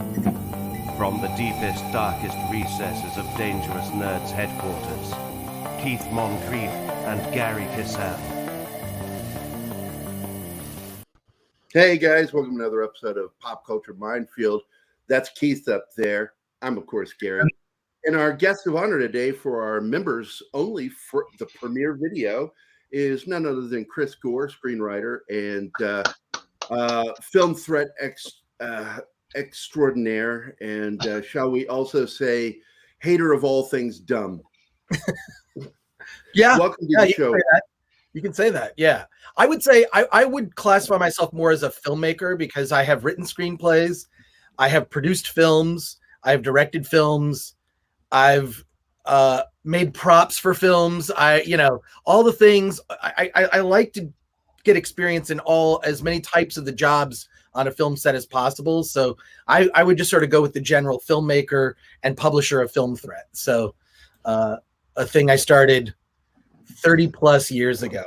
From the deepest, darkest recesses of Dangerous Nerds headquarters, Keith Moncrief and Gerry Kissel. Hey guys, welcome to another episode of Pop Culture Minefield. That's Keith up there. I'm, of course, Gerry. And our guest of honor today for our members only for the premiere video is none other than Chris Gore, screenwriter and film threat extraordinaire, and shall we also say, hater of all things dumb. Yeah. Welcome to the show. You can say that. Yeah. I would say I would classify myself more as a filmmaker because I have written screenplays. I have produced films. I have directed films. I've made props for films. All the things. I like to get experience in as many types of the jobs on a film set as possible. So I would just sort of go with the general filmmaker and publisher of Film Threat. So a thing I started 30 plus years ago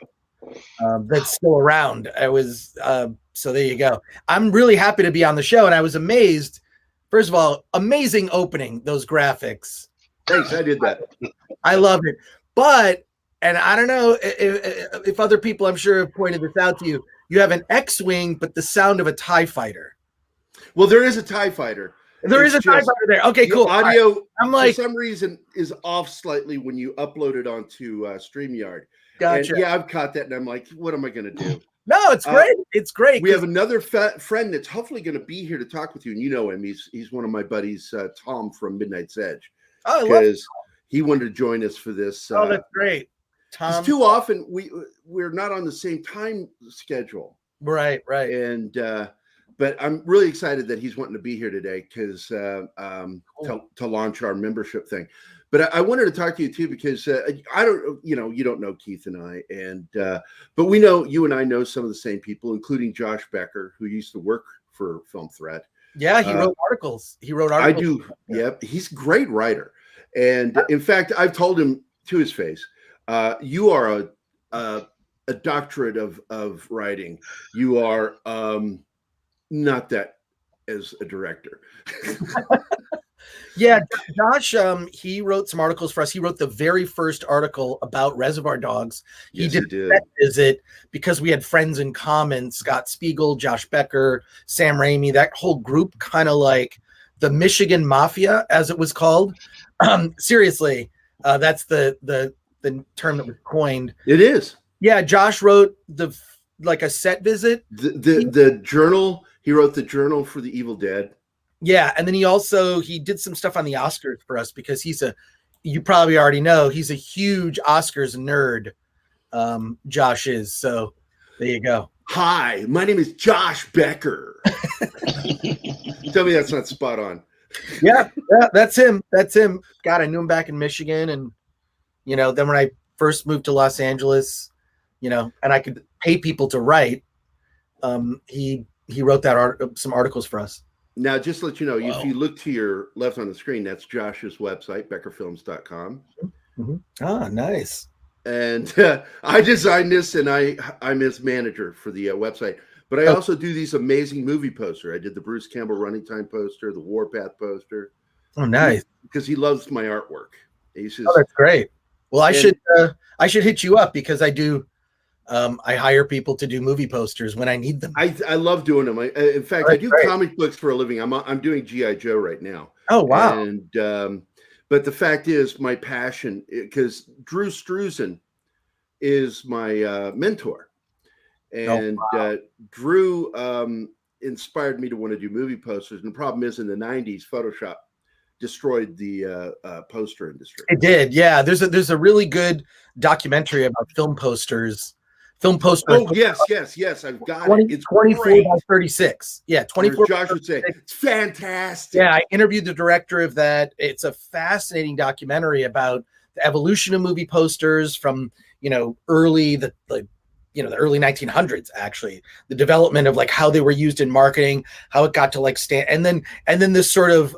that's still around. So there you go. I'm really happy to be on the show, and I was amazed. First of all, amazing opening, those graphics. Thanks, I did that. I love it. And I don't know if other people, I'm sure, have pointed this out to you. You have an X-Wing, but the sound of a TIE fighter. Well, there is a TIE fighter. There is a TIE fighter there. Okay, cool. Audio, right. I'm like, for some reason, is off slightly when you upload it onto StreamYard. Gotcha. And yeah, I've caught that, and I'm like, what am I going to do? No, it's great. It's great. We have another friend that's hopefully going to be here to talk with you, and you know him. He's one of my buddies, Tom from Midnight's Edge. Oh, because he wanted to join us for this. Oh, that's great. Tom. Too often we're not on the same time schedule. Right. And but I'm really excited that he's wanting to be here today because to launch our membership thing. But I wanted to talk to you too because I don't, you don't know Keith and I, and but we know you and I know some of the same people, including Josh Becker, who used to work for Film Threat. Yeah, he wrote articles. I do. Yep, he's a great writer, and in fact, I've told him to his face, you are a doctorate of writing. You are not that as a director. Yeah, Josh, he wrote some articles for us. He wrote the very first article about Reservoir Dogs. He did a set visit because we had friends in common, Scott Spiegel, Josh Becker, Sam Raimi, that whole group, kind of like the Michigan Mafia, as it was called. Seriously, that's the term that was coined. It is. Yeah, Josh wrote a set visit. The journal. He wrote the journal for the Evil Dead. Yeah, and then he did some stuff on the Oscars for us because you probably already know, he's a huge Oscars nerd. Josh is. So there you go. Hi, my name is Josh Becker. Tell me that's not spot on. Yeah, that's him. God, I knew him back in Michigan, and then when I first moved to Los Angeles, and I could pay people to write, he wrote some articles for us. Now, just to let you know, if you look to your left on the screen, that's Josh's website, beckerfilms.com. Mm-hmm. Ah, nice. And I designed this, and I'm his manager for the website. But I also do these amazing movie posters. I did the Bruce Campbell Running Time poster, the Warpath poster. Oh, nice. Because he loves my artwork. He says, that's great. Well, I should hit you up because I do. I hire people to do movie posters when I need them. I love doing them. In fact, I do comic books for a living. I'm doing G.I. Joe right now. Oh, wow. And but the fact is, my passion, because Drew Struzan is my mentor, and Drew inspired me to want to do movie posters. And the problem is, in the 90s, Photoshop destroyed the poster industry. It did, yeah. There's a really good documentary about film posters. Oh, yes. I've got it. It's 24 great. by 36. Yeah, 24. Josh would say, it's fantastic. Yeah, I interviewed the director of that. It's a fascinating documentary about the evolution of movie posters from, early the early 1900s, actually. The development of how they were used in marketing, how it got to stand, and then this sort of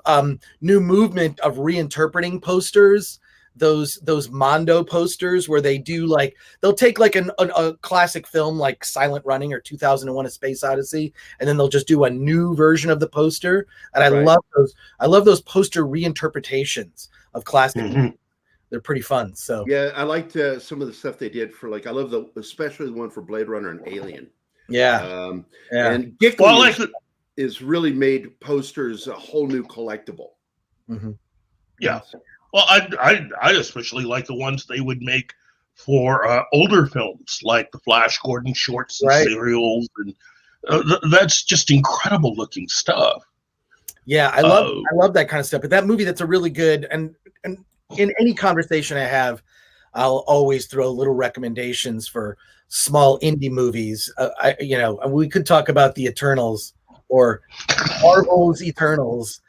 new movement of reinterpreting posters those Mondo posters where they do like they'll take like a classic film like Silent Running or 2001: A Space Odyssey, and then they'll just do a new version of the poster. And I love those. I love those poster reinterpretations of classic. They're pretty fun. So yeah, I liked some of the stuff they did for like I love especially the one for Blade Runner and Alien. Yeah, and Tickle is really made posters a whole new collectible. Yeah. Well, I especially like the ones they would make for older films, like the Flash Gordon shorts and serials, and that's just incredible looking stuff. Yeah, I love that kind of stuff. But that movie, that's a really good and in any conversation I have, I'll always throw little recommendations for small indie movies. We could talk about the Eternals or Marvel's Eternals.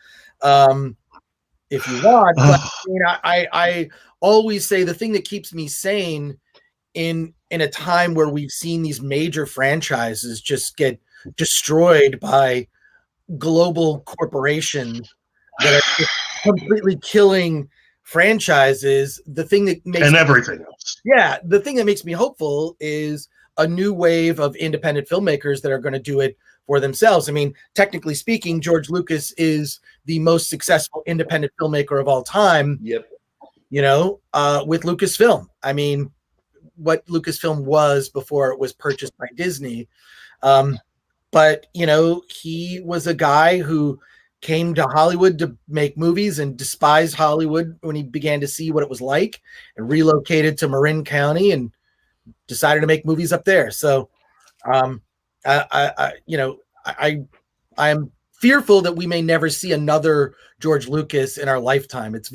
If you want, but I always say the thing that keeps me sane in a time where we've seen these major franchises just get destroyed by global corporations that are just completely killing franchises. The thing that makes everything else. Yeah, the thing that makes me hopeful is a new wave of independent filmmakers that are going to do it for themselves. I mean, technically speaking, George Lucas is the most successful independent filmmaker of all time. Yep. With Lucasfilm. I mean, what Lucasfilm was before it was purchased by Disney. But he was a guy who came to Hollywood to make movies and despised Hollywood when he began to see what it was like, and relocated to Marin County and decided to make movies up there. So, I'm fearful that we may never see another George Lucas in our lifetime. It's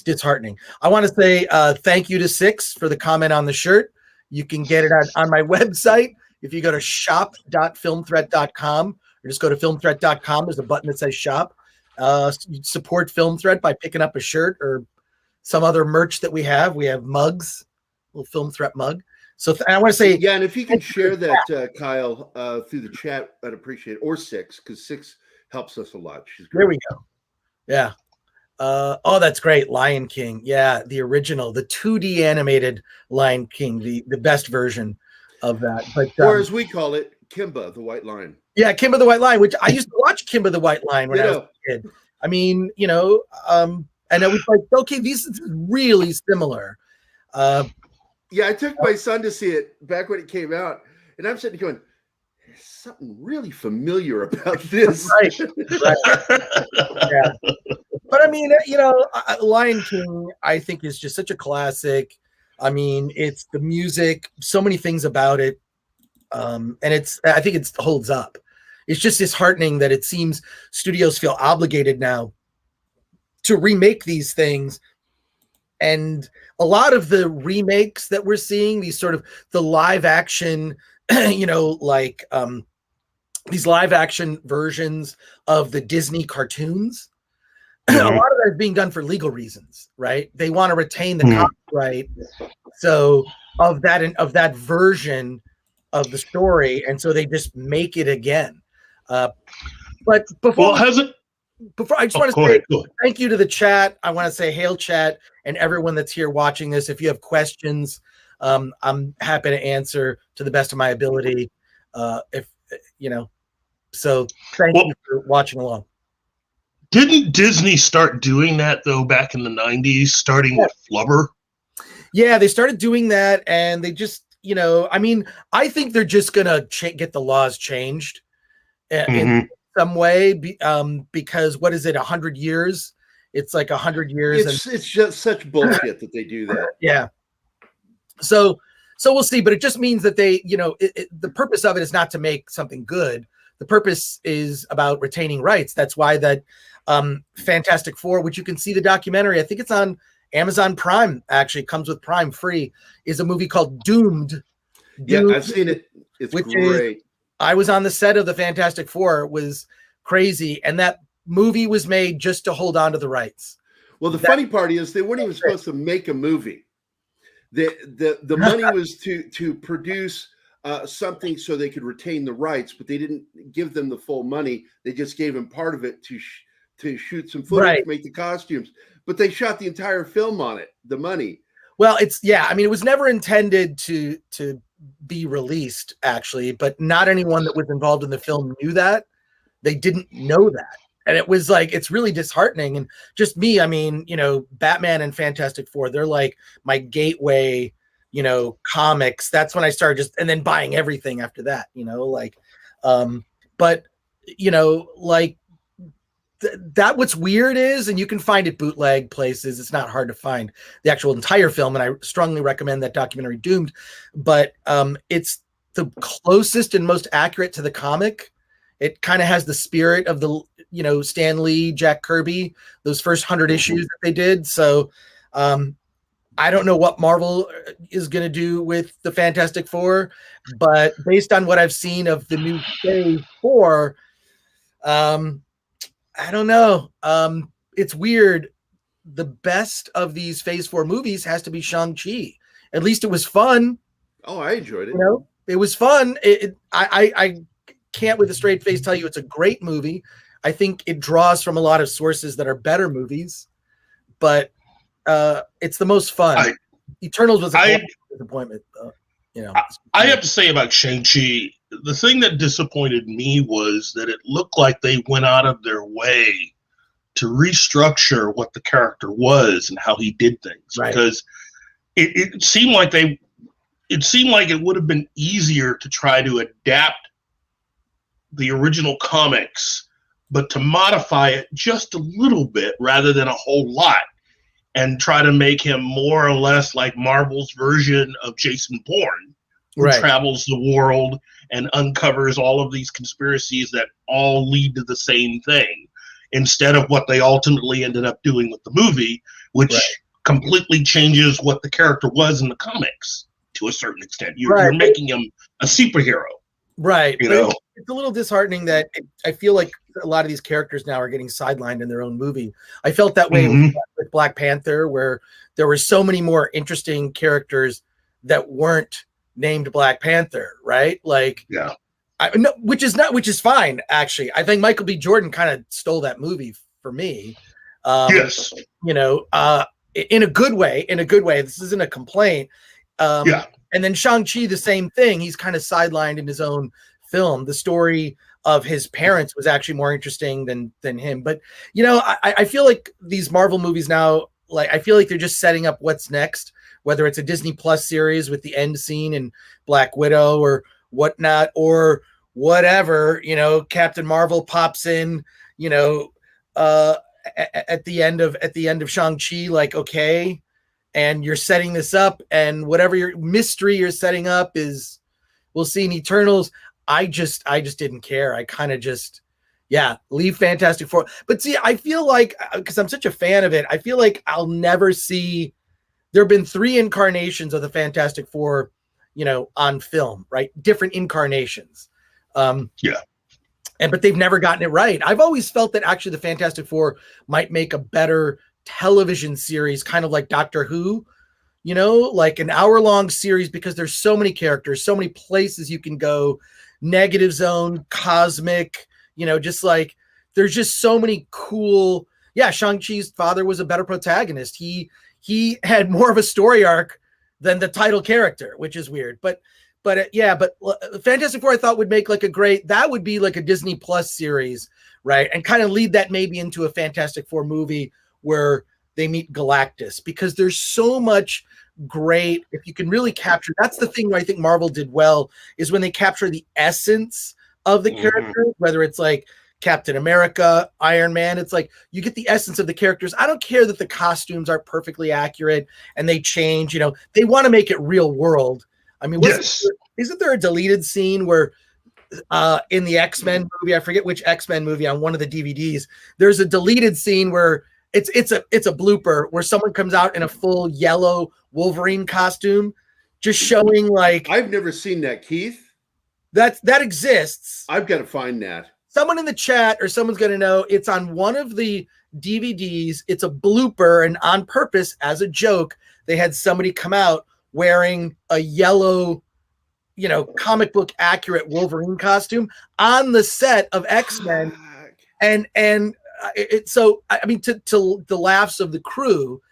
disheartening. I want to say thank you to Six for the comment on the shirt. You can get it on my website. If you go to shop.filmthreat.com or just go to filmthreat.com, there's a button that says shop. You support Film Threat by picking up a shirt or some other merch that we have. We have mugs, a little Film Threat mug. So I want to say, yeah, and if you can share that, Kyle, through the chat, I'd appreciate it. Or Six, because Six helps us a lot. She's great. There we go. Yeah. That's great. Lion King. Yeah, the original, the 2D animated Lion King, the best version of that. But or as we call it, Kimba, the White Lion. Yeah, Kimba the White Lion, which I used to watch Kimba the White Lion when I was a kid. I mean, and it was like, okay, this is really similar. Yeah, I took my son to see it back when it came out, and I'm sitting going, there's something really familiar about this. Right. Yeah. But I mean, Lion King, I think, is just such a classic. I mean, it's the music, so many things about it. And I think it holds up. It's just disheartening that it seems studios feel obligated now to remake these things. And a lot of the remakes that we're seeing, these sort of the live action, these live action versions of the Disney cartoons, a lot of that is being done for legal reasons, right? They want to retain the copyright. So of that version of the story. And so they just make it again. But before I just want to say thank you to the chat. I want to say hail chat and everyone that's here watching this. If you have questions, I'm happy to answer to the best of my ability. So thank you for watching along. Didn't Disney start doing that though back in the 90s, starting with Flubber? Yeah, they started doing that, and they just, I think they're just gonna get the laws changed in some way, because what is it, 100 years? It's like 100 years. It's just such bullshit that they do that. Yeah. So we'll see, but it just means that they, the purpose of it is not to make something good. The purpose is about retaining rights. That's why that Fantastic Four, which you can see the documentary, I think it's on Amazon Prime, actually comes with Prime free, is a movie called Doomed. Yeah, I've seen it. It's great. I was on the set of the Fantastic Four. It was crazy. And that movie was made just to hold on to the rights. Well, the funny part is they weren't even supposed to make a movie. The money was to produce something so they could retain the rights, but they didn't give them the full money. They just gave them part of it to shoot some footage, make the costumes, but they shot the entire film on it. The money. Well, I mean, it was never intended to be released, actually, but not anyone that was involved in the film knew that. They didn't know that. And it was like, it's really disheartening. And just me, I mean, you know, Batman and Fantastic Four, they're like my gateway, you know, comics. That's when I started and then buying everything after that, you know, like, but, you know, like that what's weird is, and you can find it bootleg places. It's not hard to find the actual entire film. And I strongly recommend that documentary Doomed, but it's the closest and most accurate to the comic. It kind of has the spirit of the, you know, Stan Lee, Jack Kirby, those first 100 issues that they did. So I don't know what Marvel is going to do with the Fantastic Four, but based on what I've seen of the new Phase 4, I don't know. It's weird. The best of these Phase 4 movies has to be Shang-Chi. At least it was fun. Oh, I enjoyed it. You know, it was fun. I can't with a straight face tell you it's a great movie. I think it draws from a lot of sources that are better movies, but it's the most fun. Eternals was a disappointment. You know, I have to say about Shang-Chi, the thing that disappointed me was that it looked like they went out of their way to restructure what the character was and how he did things. Right. Because it seemed like it would have been easier to try to adapt the original comics, but to modify it just a little bit rather than a whole lot, and try to make him more or less like Marvel's version of Jason Bourne, who travels the world and uncovers all of these conspiracies that all lead to the same thing, instead of what they ultimately ended up doing with the movie, which completely changes what the character was in the comics to a certain extent. You're making him a superhero. Right. You know? It's a little disheartening that I feel like a lot of these characters now are getting sidelined in their own movie. I felt that way with Black Panther, where there were so many more interesting characters that weren't named Black Panther, right? Like, which is fine, actually. I think Michael B. Jordan kind of stole that movie for me. Yes. You know, in a good way. This isn't a complaint. And then Shang-Chi, the same thing. He's kind of sidelined in his own film. The story of his parents was actually more interesting than him. But, you know, I feel like these Marvel movies now, like, I feel like they're just setting up what's next, whether it's a Disney Plus series with the end scene in Black Widow or whatnot, or whatever, you know, Captain Marvel pops in, you know, at the end of Shang-Chi, like, okay, and you're setting this up, and whatever your mystery you're setting up is, we'll see in Eternals. I just didn't care. I kind of just, leave Fantastic Four. But see, I feel like, because I'm such a fan of it, I feel like I'll never see, there have been 3 incarnations of the Fantastic Four, you know, on film, right? Different incarnations. But they've never gotten it right. I've always felt that actually the Fantastic Four might make a better television series, kind of like Doctor Who, you know, like an hour-long series, because there's so many characters, so many places you can go, negative zone, cosmic, you know, just like there's just so many cool. Shang-Chi's father was a better protagonist. He had more of a story arc than the title character, which is weird. But Fantastic Four I thought would make like that would be like a Disney Plus series, right? And kind of lead that maybe into a Fantastic Four movie where they meet Galactus, because there's so much great, if you can really capture, that's the thing where I think Marvel did well, is when they capture the essence of the characters, whether it's like Captain America, Iron Man, it's like you get the essence of the characters. I don't care that the costumes aren't perfectly accurate and they change, you know, they want to make it real world. I mean, isn't there a deleted scene where in the X-Men movie, I forget which X-Men movie, on one of the DVDs, there's a deleted scene where it's a blooper where someone comes out in a full yellow Wolverine costume, just showing like, I've never seen that, Keith. That exists. I've got to find that. Someone in the chat or someone's going to know. It's on one of the DVDs. It's a blooper, and on purpose, as a joke, they had somebody come out wearing a yellow, you know, comic book accurate Wolverine costume on the set of X-Men. And so I mean, to the laughs of the crew,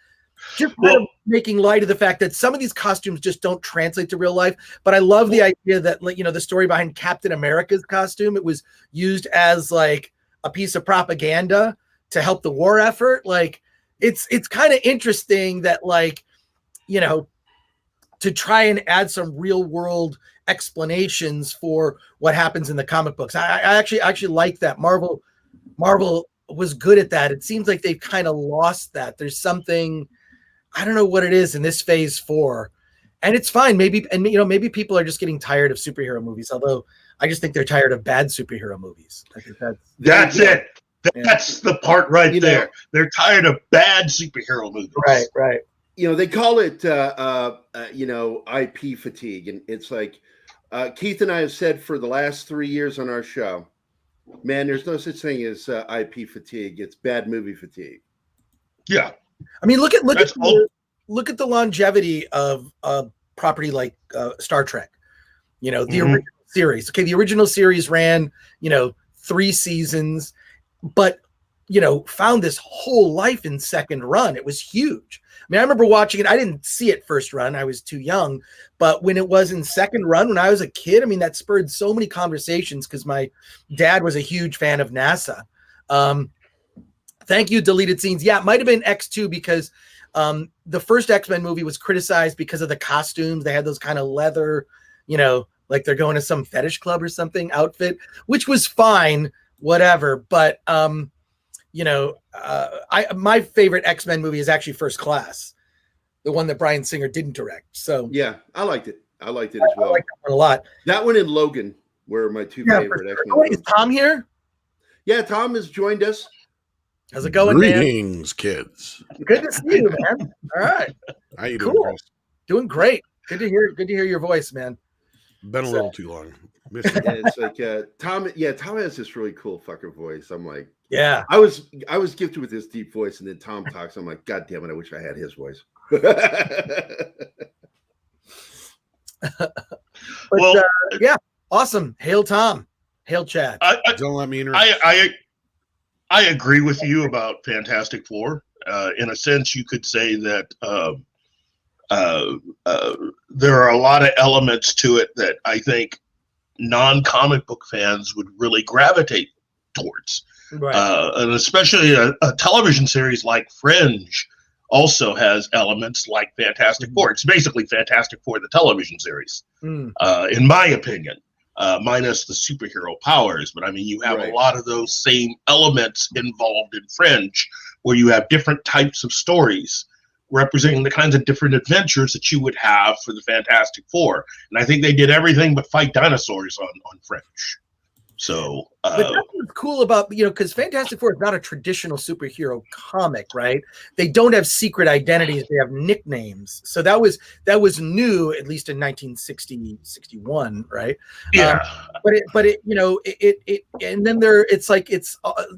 just kind of making light of the fact that some of these costumes just don't translate to real life. But I love the idea that, you know, the story behind Captain America's costume, it was used as like a piece of propaganda to help the war effort. Like it's kind of interesting that, like, you know, to try and add some real world explanations for what happens in the comic books. I actually like that. Marvel was good at that. It seems like they've kind of lost that. There's something, I don't know what it is in this phase 4, and it's fine. Maybe, and you know, maybe people are just getting tired of superhero movies. Although I just think they're tired of bad superhero movies. I think that's it. That's the part right there. They're tired of bad superhero movies. Right. You know, they call it, you know, IP fatigue. And it's like, Keith and I have said for the last 3 years on our show, man, there's no such thing as IP fatigue. It's bad movie fatigue. Yeah. I mean, look at the longevity of a property like Star Trek. You know, the original series. Okay, the original series ran, you know, 3 seasons, but, you know, found this whole life in second run. It was huge. I mean, I remember watching it. I didn't see it first run. I was too young. But when it was in second run, when I was a kid, I mean, that spurred so many conversations because my dad was a huge fan of NASA. Thank you, deleted scenes. Yeah, it might have been X2 because the first X-Men movie was criticized because of the costumes. They had those kind of leather, you know, like they're going to some fetish club or something outfit, which was fine, whatever. But, you know, my favorite X-Men movie is actually First Class, the one that Bryan Singer didn't direct. So yeah, I liked it. I liked it as well. I like that one a lot. That one and Logan were my two favorite X-Men. Oh, is Tom here? Yeah, Tom has joined us. How's it going, Greetings, kids. Good to see you, man. All right. How you doing, Chris? Doing great. Good to hear your voice, man. Been a little too long. Yeah, it's like Tom. Yeah, Tom has this really cool fucking voice. I'm like, yeah. I was gifted with this deep voice, and then Tom talks. I'm like, God damn it! I wish I had his voice. But, yeah, awesome. Hail Tom. Hail Chad. Don't let me interrupt. I agree with you about Fantastic Four. In a sense, you could say that there are a lot of elements to it that I think non-comic book fans would really gravitate towards. Right. And especially a television series like Fringe also has elements like Fantastic Four. It's basically Fantastic Four, the television series, in my opinion. Minus the superhero powers, but I mean, you have a lot of those same elements involved in Fringe, where you have different types of stories representing the kinds of different adventures that you would have for the Fantastic Four. And I think they did everything but fight dinosaurs on Fringe. So, but that's what's cool about, you know, because Fantastic Four is not a traditional superhero comic, right? They don't have secret identities; they have nicknames. So that was new, at least in 1961, right? Yeah. But it, you know, it and then it's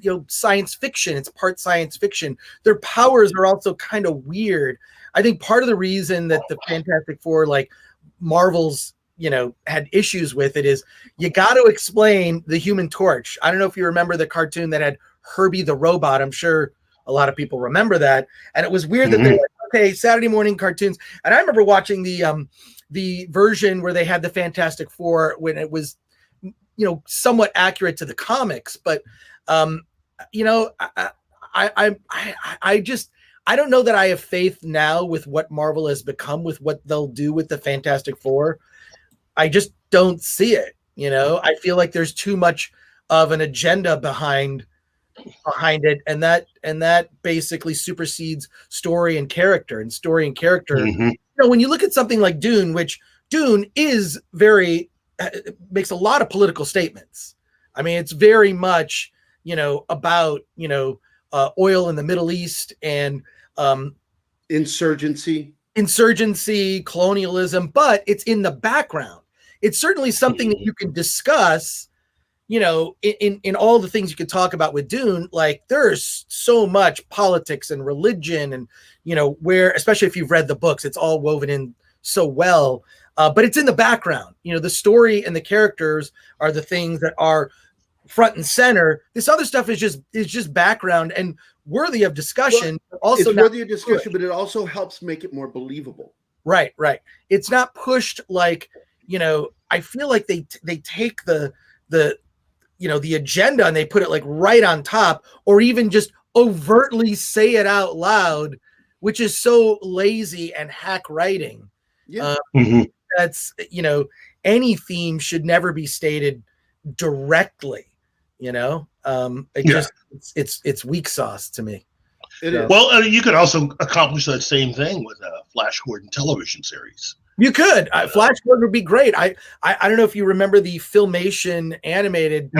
you know, science fiction. It's part science fiction. Their powers are also kind of weird. I think part of the reason that the Fantastic Four, like Marvel's, you know, had issues with it is you got to explain the Human Torch. I don't know if you remember the cartoon that had Herbie the robot. I'm sure a lot of people remember that. And it was weird that they were like, okay, Saturday morning cartoons. And I remember watching the version where they had the Fantastic Four when it was, you know, somewhat accurate to the comics. But, you know, I just, I don't know that I have faith now with what Marvel has become, with what they'll do with the Fantastic Four. I just don't see it. You know, I feel like there's too much of an agenda behind it, and that basically supersedes story and character. And story and character, you know, when you look at something like Dune, which Dune is makes a lot of political statements. I mean, it's very much, you know, about, you know, oil in the Middle East and insurgency, colonialism, but it's in the background. It's certainly something that you can discuss, you know, in all the things you could talk about with Dune. Like, there's so much politics and religion and, you know, where, especially if you've read the books, it's all woven in so well, but it's in the background. You know, the story and the characters are the things that are front and center. This other stuff is just background and worthy of discussion. Well, also, it's worthy of discussion, but it also helps make it more believable. Right. It's not pushed like, I feel like they take the agenda and they put it like right on top, or even just overtly say it out loud, which is so lazy and hack writing. Yeah. That's, any theme should never be stated directly, it's weak sauce to me. It is. Well, you could also accomplish that same thing with a Flash Gordon television series. You could. Flash Gordon would be great. I don't know if you remember the Filmation animated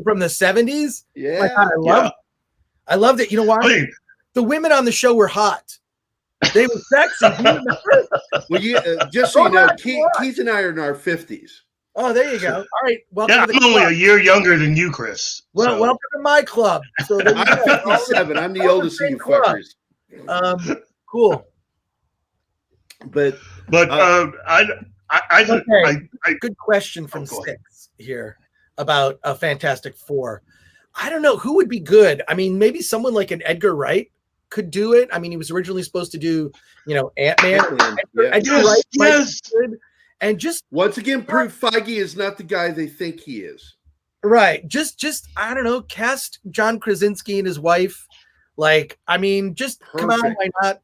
from the 70s. Yeah. My God, I loved it. You know why? I mean, the women on the show were hot. They were sexy. Well, just so you know, Keith and I are in our 50s. Oh, there you go. All right. Welcome yeah, to the I'm only club. a year younger than you, Chris. Well, so. welcome to my club. So I'm 57. I'm the oldest of you fuckers. Cool. But good question from Six here about a Fantastic Four. I don't know who would be good. I mean, maybe someone like an Edgar Wright could do it. I mean, he was originally supposed to do, Ant-Man. Edgar Wright might be good. And just once again, prove Feige is not the guy they think he is. Right. Just I don't know, cast John Krasinski and his wife. Like, I mean, just come on, why not?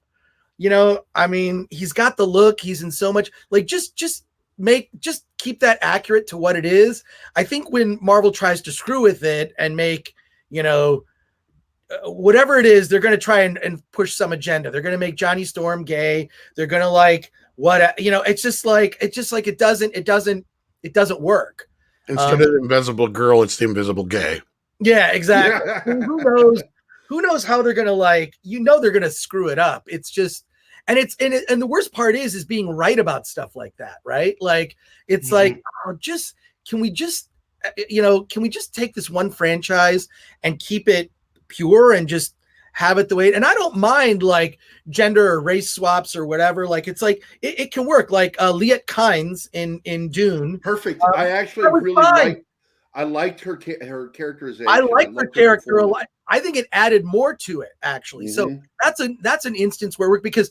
I mean, he's got the look, he's in so much, like just keep that accurate to what it is. I think when Marvel tries to screw with it and make, whatever it is, they're going to try and push some agenda. They're going to make Johnny Storm gay. They're going to it's just like it doesn't work. Instead of the invisible girl, it's the invisible gay. Yeah, exactly. Who knows how they're going to they're going to screw it up. It's just, and the worst part is being right about stuff like that. Right. Like, it's can we just take this one franchise and keep it pure and just have it the way and I don't mind like gender or race swaps or whatever. Like, it's like it can work. Like Liet Kynes in Dune. Perfect. I actually really liked her characterization. I liked her character a lot. I think it added more to it, actually. So that's an instance where because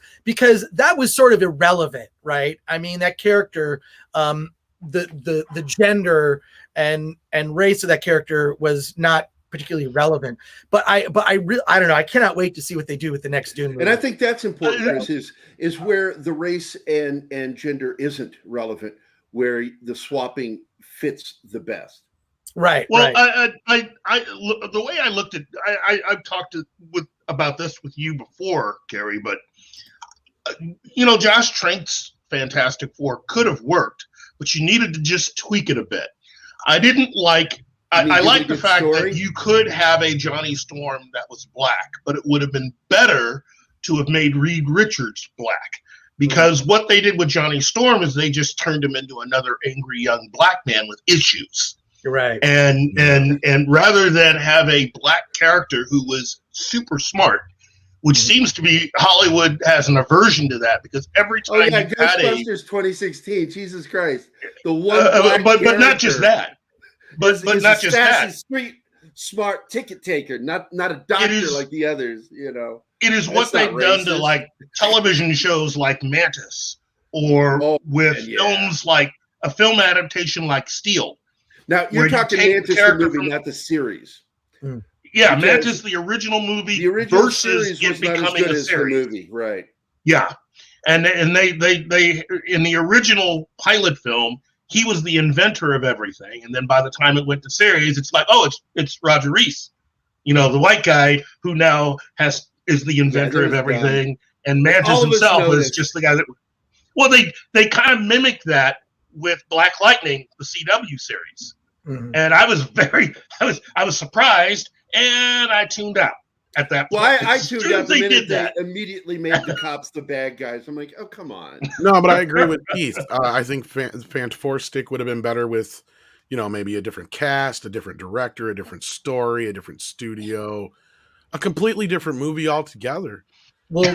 that was sort of irrelevant, right? I mean, that character, the gender and race of that character was not particularly relevant. But I don't know. I cannot wait to see what they do with the next Dune movie. And I think that's important, Chris, is where the race and gender isn't relevant, where the swapping fits the best. Right. Well, right. The way I looked at, I've talked about this with you before, Gerry, but Josh Trank's Fantastic Four could have worked, but you needed to just tweak it a bit. I didn't like. I like the fact that you could have a Johnny Storm that was black, but it would have been better to have made Reed Richards black, because what they did with Johnny Storm is they just turned him into another angry young black man with issues. Right. And rather than have a black character who was super smart, which seems to be Hollywood has an aversion to that, because every time you had Ghostbusters 2016, Jesus Christ, the one but not just that. But not just that. Street smart ticket taker, not a doctor like the others. It is what they've done to like television shows like Mantis, or films like a film adaptation like Steel. Now you're talking Mantis the movie, not the series. Yeah, Mantis the original movie. The original versus series it was not becoming as good a as series. the movie, right? Yeah, and they in the original pilot film, he was the inventor of everything, and then by the time it went to series, it's like, oh, it's Roger Reese, the white guy who now is the inventor of everything, and Mantis himself is just the guy that. Well, they kind of mimicked that with Black Lightning, the CW series, and I was surprised, and I tuned out at that point. Well, I tuned out the minute they immediately made the cops the bad guys. I'm like, oh, come on. No, but I agree with Keith. I think Fantastic would have been better with, maybe a different cast, a different director, a different story, a different studio, a completely different movie altogether. Well,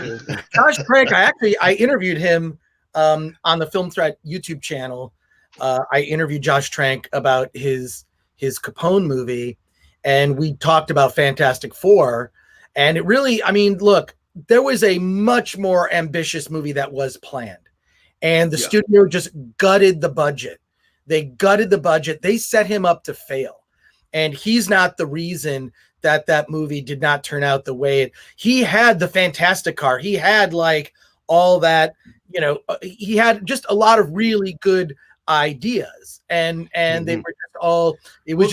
Josh Trank, I interviewed him on the Film Threat YouTube channel. I interviewed Josh Trank about his his Capone movie, and we talked about Fantastic Four, and it really, I mean, look, there was a much more ambitious movie that was planned, and the studio just gutted the budget. They gutted the budget. They set him up to fail, and he's not the reason that movie did not turn out the way he had the Fantastic Car. He had like all that, you know, he had just a lot of really good ideas, and they were just all, it was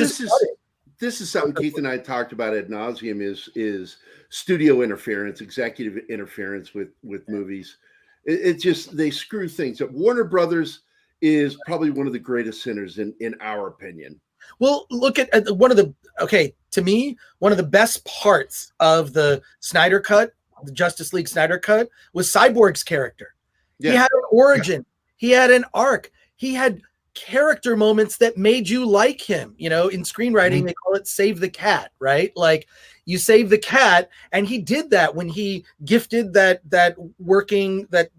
this is something Keith and I talked about ad nauseum, is studio interference, executive interference with movies. It just, they screw things up. Warner Brothers is probably one of the greatest sinners in our opinion. Well, look at to me, one of the best parts of the Snyder Cut, the Justice League Snyder Cut, was Cyborg's character. Yeah. He had an origin. He had an arc. He had character moments that made you like him. You know, in screenwriting, they call it save the cat, right? Like, you save the cat, and he did that when he gifted that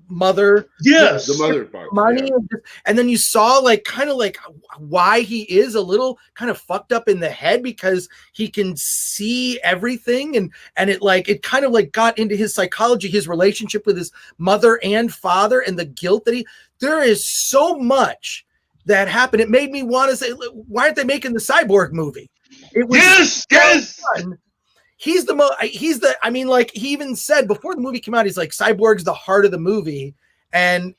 mother, the mother part, money, and then you saw like kind of like why he is a little kind of fucked up in the head, because he can see everything, and it kind of like got into his psychology, his relationship with his mother and father, and the guilt that there is so much that happened. It made me want to say, why aren't they making the Cyborg movie? It was yes. Fun. I mean, like, he even said before the movie came out, he's like, Cyborg's the heart of the movie. And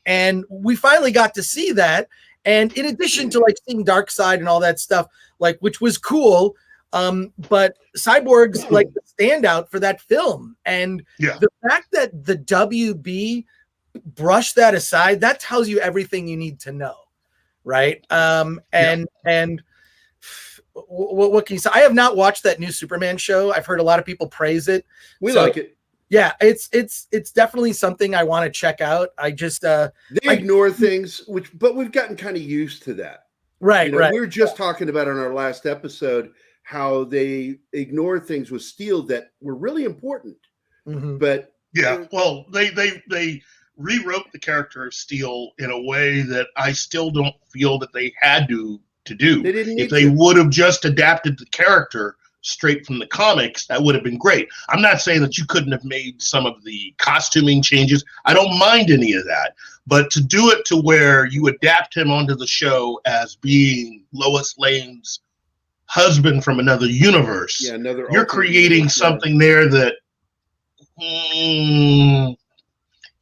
we finally got to see that. And in addition to like seeing Darkseid and all that stuff, like, which was cool. But Cyborg's like the standout for that film. And the fact that the WB brushed that aside, that tells you everything you need to know. Right. And what can you say? I have not watched that new Superman show. I've heard a lot of people praise it. We like it. Yeah, it's definitely something I want to check out. I just they ignore things, but we've gotten kind of used to that. Right, right. We were just talking about on our last episode how they ignore things with Steel that were really important. But well, they rewrote the character of Steel in a way that I still don't feel that they had to do. They didn't need if they would have just adapted the character straight from the comics, that would have been great. I'm not saying that you couldn't have made some of the costuming changes. I don't mind any of that. But to do it to where you adapt him onto the show as being Lois Lane's husband from another universe, you're creating something there that you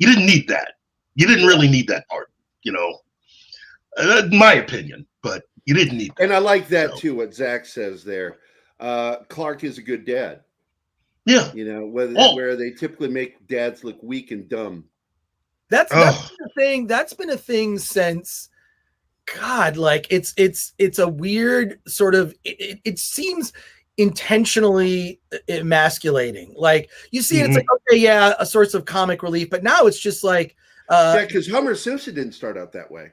didn't need that. You didn't really need that part, you know. My opinion, but you didn't need that. And I like that too, what Zach says there. Clark is a good dad. Yeah. You know, where they typically make dads look weak and dumb. That's been a thing. That's been a thing since God, like it's a weird sort of it seems intentionally emasculating. Like you see it's like, okay, yeah, a source of comic relief, but now it's just like because Homer Simpson didn't start out that way.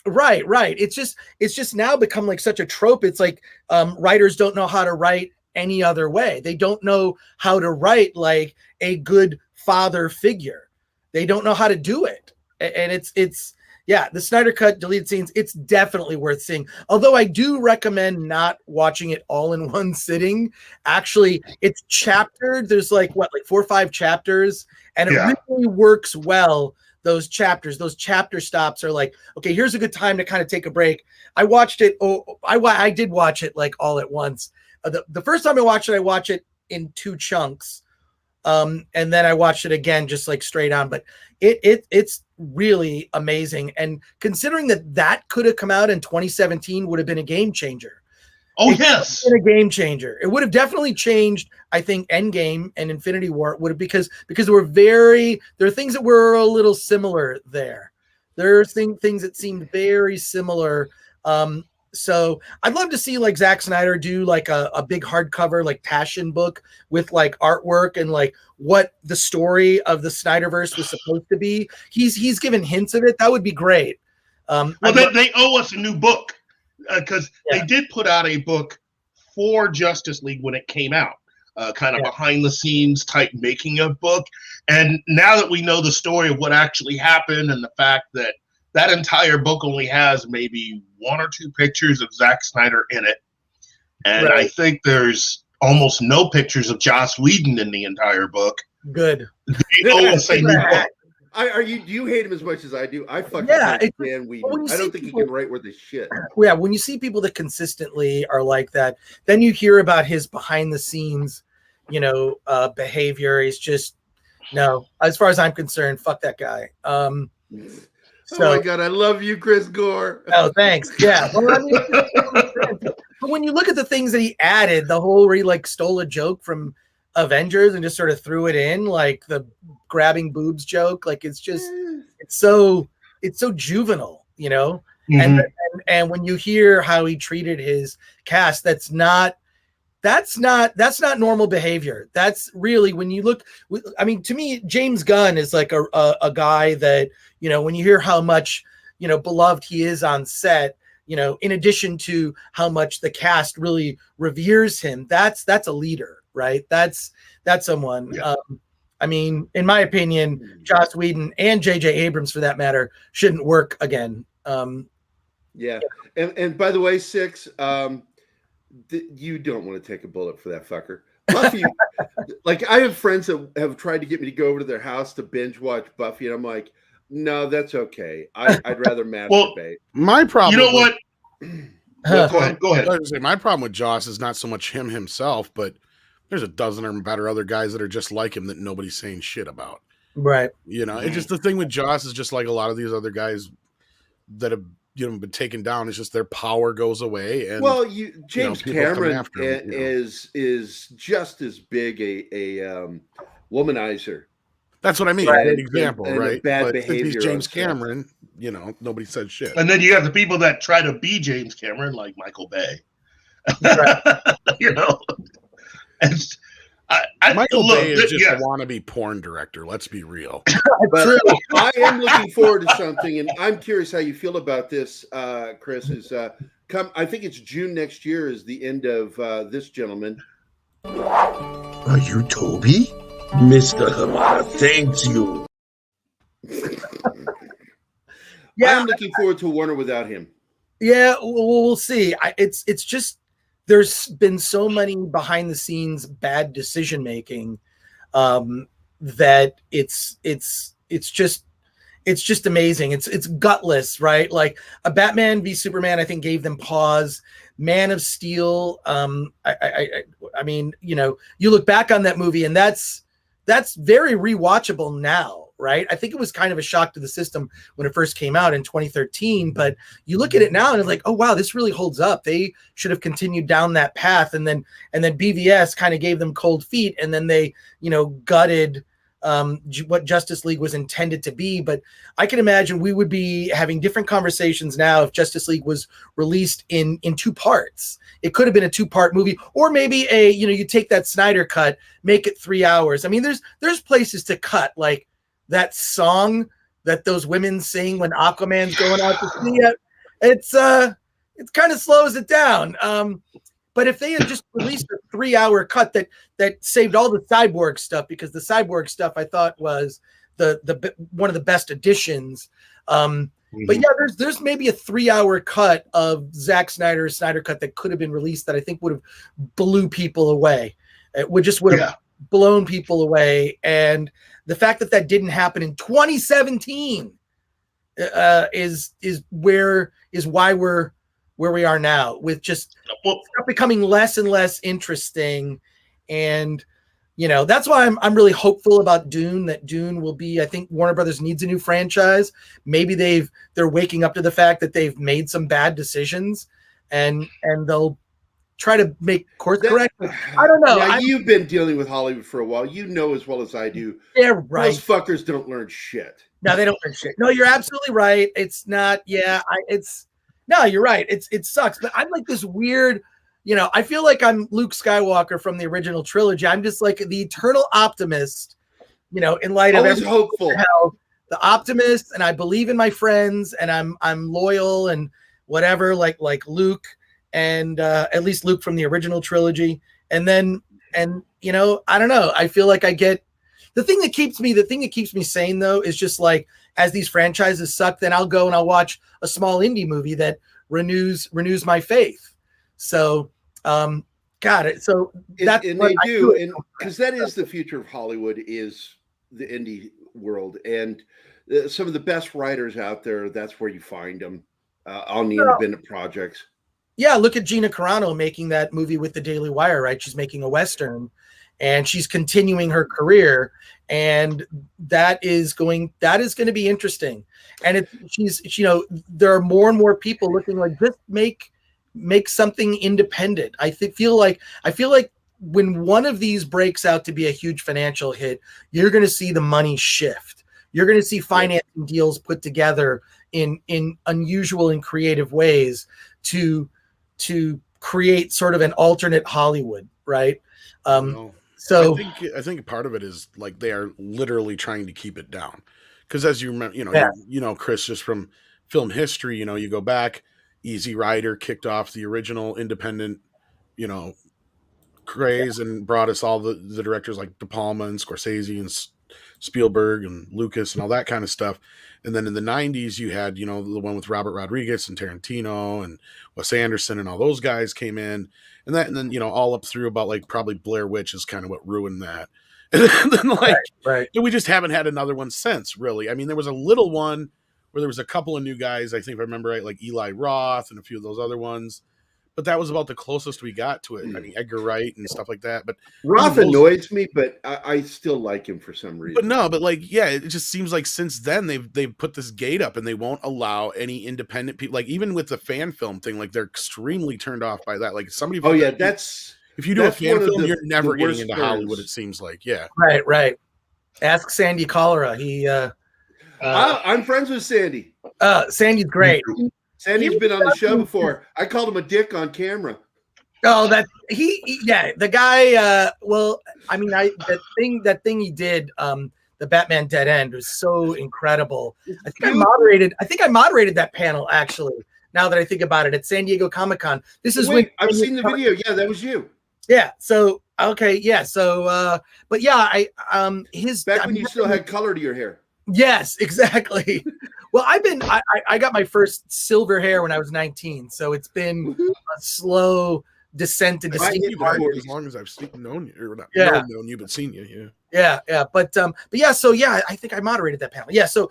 Right. It's just now become like such a trope. It's like writers don't know how to write any other way. They don't know how to write like a good father figure. They don't know how to do it. And it's the Snyder Cut deleted scenes, it's definitely worth seeing. Although I do recommend not watching it all in one sitting. Actually, it's chaptered. There's like 4 or 5 chapters, and it really works well. Those chapter stops are like, okay, here's a good time to kind of take a break. I watched it. I did watch it like all at once. The first time I watched it in 2 chunks. And then I watched it again, just like straight on, but it's really amazing. And considering that could have come out in 2017 would have been a game changer. Oh, yes. A game changer. It would have definitely changed, I think, Endgame and Infinity War would have, because there are things that were a little similar there. There are things that seemed very similar. So I'd love to see like Zack Snyder do like a big hardcover, like Passion book with like artwork and like what the story of the Snyderverse was supposed to be. He's given hints of it. That would be great. Well, they owe us a new book. Because they did put out a book for Justice League when it came out, kind of behind the scenes type making of book. And now that we know the story of what actually happened and the fact that that entire book only has maybe 1 or 2 pictures of Zack Snyder in it, And I think there's almost no pictures of Joss Whedon in the entire book. Good. They owe us a new book. Do you hate him as much as I do? I fucking hate Dan Whedon. I don't think he can write worth a shit. Yeah, when you see people that consistently are like that, then you hear about his behind the scenes, behavior. He's just no. As far as I'm concerned, fuck that guy. Oh my God, I love you, Chris Gore. Oh, thanks. Yeah. Well, I mean, but when you look at the things that he added, the whole where he like stole a joke from Avengers and just sort of threw it in, like the grabbing boobs joke, like it's so juvenile, Mm-hmm. and when you hear how he treated his cast, that's not normal behavior. That's really, when you look, I mean, to me, James Gunn is like a guy that, when you hear how much, beloved he is on set, in addition to how much the cast really reveres him, that's a leader, right? That's someone. Yeah. I mean, in my opinion, Joss Whedon and J.J. Abrams, for that matter, shouldn't work again. Yeah. And by the way, Six, you don't want to take a bullet for that fucker. Buffy, like I have friends that have tried to get me to go over to their house to binge watch Buffy, and I'm like, no, that's okay. I'd rather masturbate. My problem. You know what? Go ahead. I was gonna say, my problem with Joss is not so much him himself, but there's a dozen or better other guys that are just like him that nobody's saying shit about. Right. It's just the thing with Joss is just like a lot of these other guys that have been taken down. It's just their power goes away. And James Cameron is just as big a womanizer. That's what I mean. Right. An example, and right? Bad but behavior. He's James Cameron. Nobody said shit. And then you have the people that try to be James Cameron, like Michael Bay. Right. Michael Bay is just a wannabe porn director. Let's be real. But I am looking forward to something, and I'm curious how you feel about this, Chris. I think it's June next year is the end of this gentleman. Are you Toby? Mr. Hamada thanks you. I'm looking forward to Warner without him. Yeah, we'll see. It's just, there's been so many behind the scenes bad decision making that it's just amazing. It's gutless, right? Like a Batman v Superman, I think gave them pause. Man of Steel. I mean, you look back on that movie and that's very rewatchable now, right? I think it was kind of a shock to the system when it first came out in 2013, but you look at it now and it's like, oh wow, this really holds up. They should have continued down that path, and then BVS kind of gave them cold feet, and then they, gutted what Justice League was intended to be. But I can imagine we would be having different conversations now if Justice League was released in two parts. It could have been a 2-part movie, or maybe you take that Snyder cut, make it 3 hours. I mean, there's places to cut, like that song that those women sing when Aquaman's going out to sea. It kind of slows it down. But if they had just released a 3-hour cut that saved all the Cyborg stuff, because the Cyborg stuff I thought was the one of the best additions. But yeah, there's maybe a 3-hour cut of Zack Snyder's Snyder cut that could have been released that I think would have blew people away. It would have blown people away. And the fact that didn't happen in 2017 is why we're where we are now, with just stuff becoming less and less interesting. And that's why I'm really hopeful about Dune, that Dune will be, I think Warner Brothers needs a new franchise. Maybe they're waking up to the fact that they've made some bad decisions, and they'll try to make course correct. I don't know. Yeah, you've been dealing with Hollywood for a while. You know as well as I do. They're right. Those fuckers don't learn shit. No, they don't learn shit. No, you're absolutely right. It's not. Yeah, no, you're right. It sucks. But I'm like this weird. I feel like I'm Luke Skywalker from the original trilogy. I'm just like the eternal optimist. In light of always hopeful. The optimist, and I believe in my friends, and I'm loyal and whatever. Like Luke. And at least Luke from the original trilogy. And I don't know. I feel like I get the thing that keeps me sane though is just like, as these franchises suck, then I'll go and I'll watch a small indie movie that renews my faith. So Got it. So And, that's what they I do, it and because that is the future of Hollywood, is the indie world, and some of the best writers out there. That's where you find them on the independent projects. Yeah, look at Gina Carano making that movie with the Daily Wire, right? She's making a Western and she's continuing her career. And that is going to be interesting. And there are more and more people looking like, just make something independent. I feel like when one of these breaks out to be a huge financial hit, you're going to see the money shift. You're going to see financing deals put together in unusual and creative ways to create sort of an alternate Hollywood, right? So I think part of it is like they are literally trying to keep it down, because as you remember, Chris, just from film history, you go back, Easy Rider kicked off the original independent, craze and brought us all the directors like De Palma and Scorsese and Spielberg and Lucas and all that kind of stuff. And then in the 90s, you had, the one with Robert Rodriguez and Tarantino and Wes Anderson and all those guys came in. And then, all up through about like probably Blair Witch is kind of what ruined that. And then we just haven't had another one since, really. I mean, there was a little one where there was a couple of new guys, I think if I remember right, like Eli Roth and a few of those other ones. But that was about the closest we got to it. I mean, Edgar Wright and stuff like that. But Roth annoys me, but I still like him for some reason. But it just seems like since then they've put this gate up and they won't allow any independent people. Like even with the fan film thing, like they're extremely turned off by that. Like somebody. Oh yeah, if you do a fan film, you're never getting into Hollywood. It seems like, yeah. Right. Ask Sandy Cholera. I'm friends with Sandy. Sandy's great. Sandy's been on the show before. I called him a dick on camera. Oh, the guy. Well, I mean, that thing he did, the Batman Dead End, was so incredible. I think I moderated that panel actually. Now that I think about it, at San Diego Comic-Con. I've seen the video. Yeah, that was you. Yeah. So okay. Yeah. So, but yeah, when you still had color to your hair. Yes, exactly. Well, I got my first silver hair when I was 19, so it's been a slow descent into as long as I've known you, or not known you, but seen you. Yeah. But yeah. So yeah, I think I moderated that panel. Yeah. So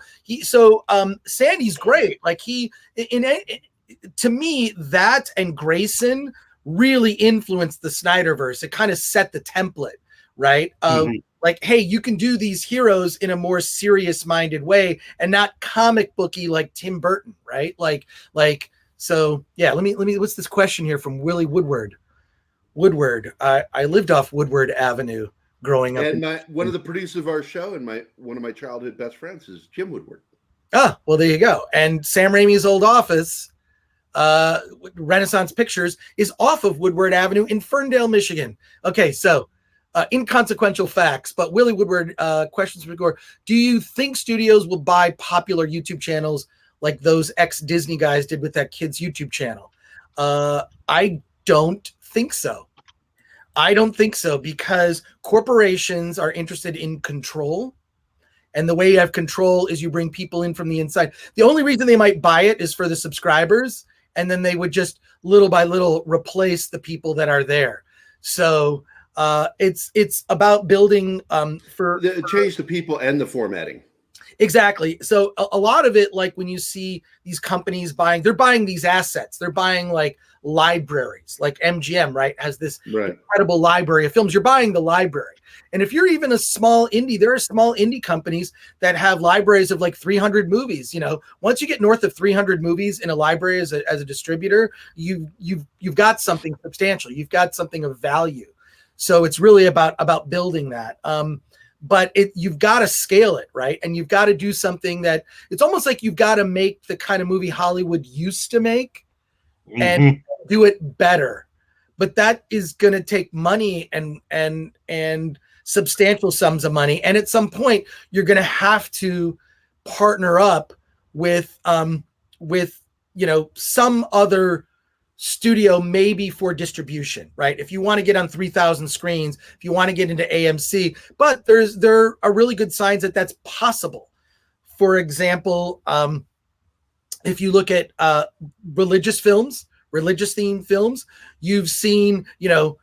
Sandy's great. Like to me, that and Grayson really influenced the Snyderverse. It kind of set the template, right? Like, hey, you can do these heroes in a more serious-minded way and not comic booky like Tim Burton, right? So yeah. Let me. What's this question here from Willie Woodward? Woodward. I lived off Woodward Avenue growing up, and one of the producers of our show and one of my childhood best friends is Jim Woodward. Ah, well, there you go. And Sam Raimi's old office, Renaissance Pictures, is off of Woodward Avenue in Ferndale, Michigan. Okay, so. Inconsequential facts, but Willie Woodward questions for Gore. Do you think studios will buy popular YouTube channels like those ex-Disney guys did with that kid's YouTube channel? I don't think so. Because corporations are interested in control. And the way you have control is you bring people in from the inside. The only reason they might buy it is for the subscribers. And then they would just little by little replace the people that are there. So it's about building change the people and the formatting. Exactly. So a lot of it, like when you see these companies they're buying these assets. They're buying like libraries, like MGM, right? Has this incredible library of films. You're buying the library. And if you're even a small indie, there are small indie companies that have libraries of like 300 movies. Once you get north of 300 movies in a library as a distributor, you've got something substantial. You've got something of value. So it's really about building that. But you've got to scale it, right? And you've got to do something that it's almost like you've got to make the kind of movie Hollywood used to make and do it better. But that is going to take money and substantial sums of money. And at some point, you're going to have to partner up with some other studio, maybe for distribution, right? If you want to get on 3,000 screens, if you want to get into AMC, but there are really good signs that that's possible. For example, if you look at religious films, religious themed films. You've seen, you know,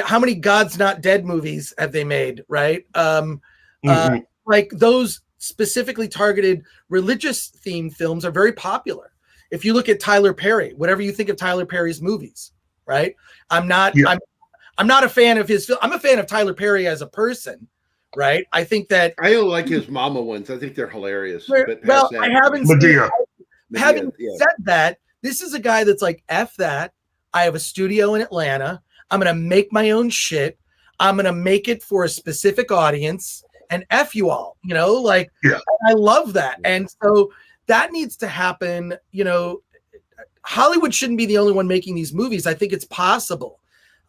how many God's Not Dead movies have they made, right? Like those specifically targeted religious themed films are very popular. If you look at Tyler Perry, whatever you think of Tyler Perry's movies, right? I'm not a fan of his film. I'm a fan of Tyler Perry as a person, right? I think that I don't like his mama ones. I think they're hilarious. Well, I haven't Medea. Having said that, this is a guy that's like, F that. I have a studio in Atlanta. I'm going to make my own shit. I'm going to make it for a specific audience, and F you all, you know, like, I love that. And so that needs to happen. You know, Hollywood shouldn't be the only one making these movies. I think it's possible.